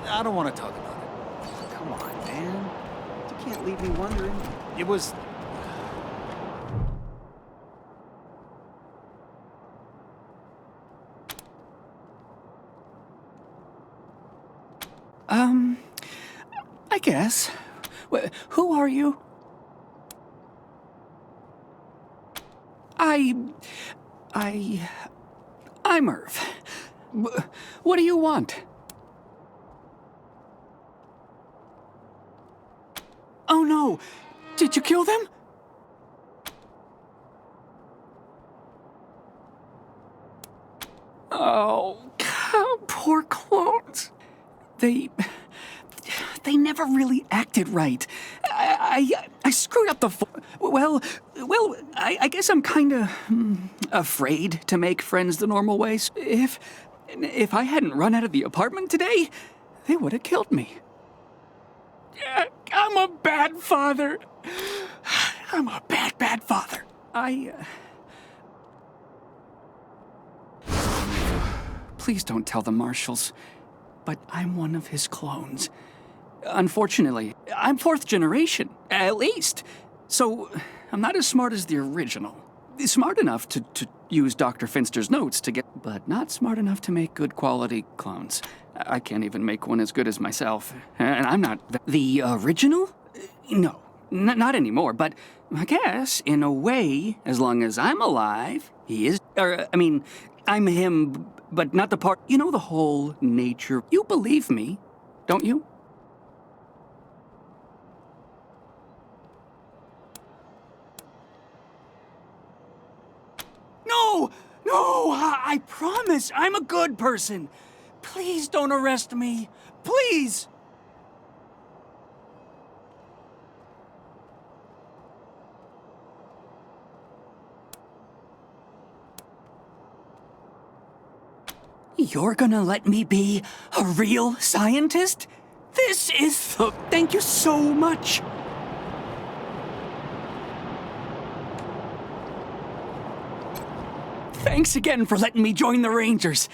I don't want to talk about it. Come on, man. You can't leave me wondering. It was... I guess. Who are you? I'm Irv. What do you want? Oh no! Did you kill them? Oh, poor clones. They never really acted right. I screwed up the well, I guess I'm kinda afraid to make friends the normal way. If I hadn't run out of the apartment today, they would have killed me. I'm a bad father. I'm a bad father. Please don't tell the marshals, but I'm one of his clones. Unfortunately, I'm 4th generation, at least. So, I'm not as smart as the original. Smart enough to use Dr. Finster's notes to get... but not smart enough to make good quality clones. I can't even make one as good as myself. And I'm not... The original? No, not anymore. But I guess, in a way, as long as I'm alive, he is... I'm him, but not the part... You know the whole nature... You believe me, don't you? No, I promise I'm a good person. Please don't arrest me. Please. You're gonna let me be a real scientist? This is the... Thank you so much. Thanks again for letting me join the Rangers.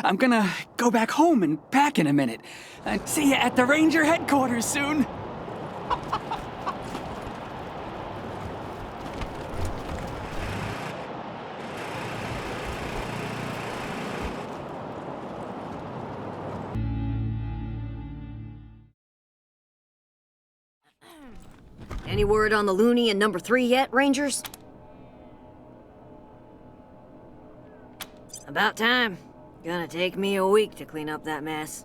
I'm gonna go back home and pack in a minute. See you at the Ranger headquarters soon. Any word on the loony in number 3 yet, Rangers? About time. Gonna take me a week to clean up that mess.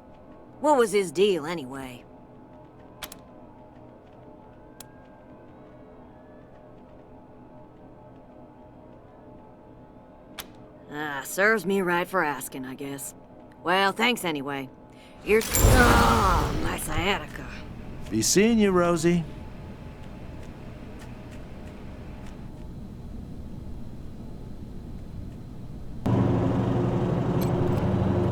What was his deal, anyway? Serves me right for asking, I guess. Well, thanks anyway. Here's... Oh, my sciatica. Be seeing you, Rosie.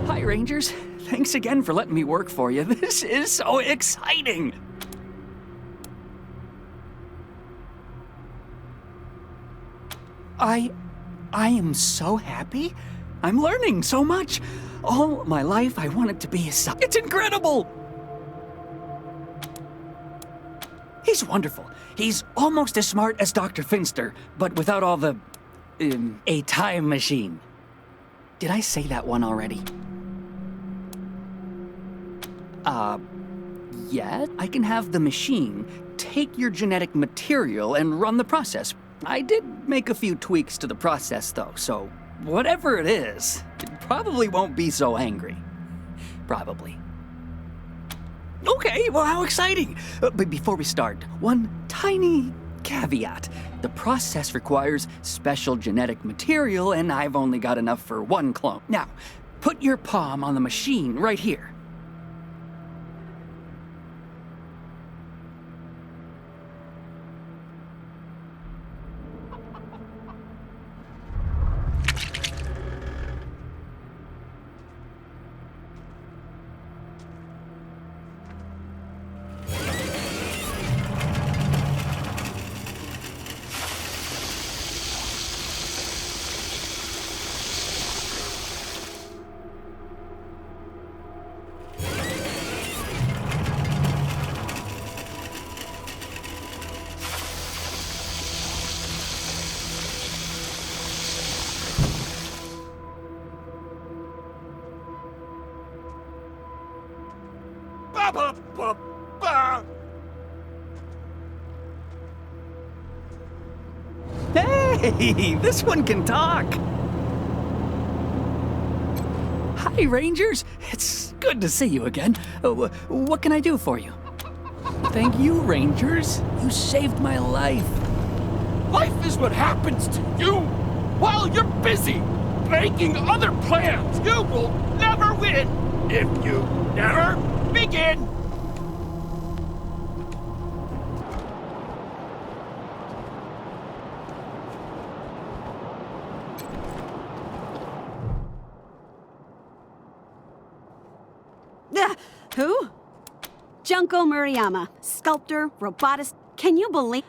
Hi, Rangers. Thanks again for letting me work for you. This is so exciting. I am so happy. I'm learning so much. All my life, I wanted to be a scientist. It's incredible. He's wonderful. He's almost as smart as Dr. Finster, but without all the... a time machine. Did I say that one already? Yeah, I can have the machine take your genetic material and run the process. I did make a few tweaks to the process, though, so whatever it is, it probably won't be so angry. Probably. Okay, well, how exciting! But before we start, one tiny caveat. The process requires special genetic material, and I've only got enough for one clone. Now, put your palm on the machine right here. Hey, this one can talk. Hi, Rangers. It's good to see you again. What can I do for you? Thank you, Rangers. You saved my life. Life is what happens to you while you're busy making other plans. You will never win if you never begin. Who? Junko Murayama, sculptor, robotist. Can you believe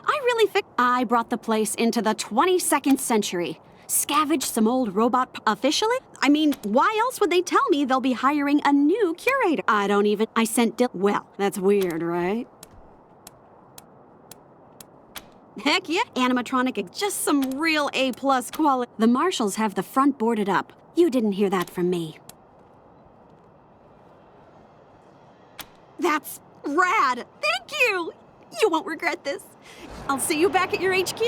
I brought the place into the 22nd century? Scavenged some old robot officially? I mean, why else would they tell me they'll be hiring a new curator? I sent well, that's weird, right? Heck yeah, animatronic, just some real A+ quality. The Marshals have the front boarded up. You didn't hear that from me. That's rad! Thank you! You won't regret this. I'll see you back at your HQ.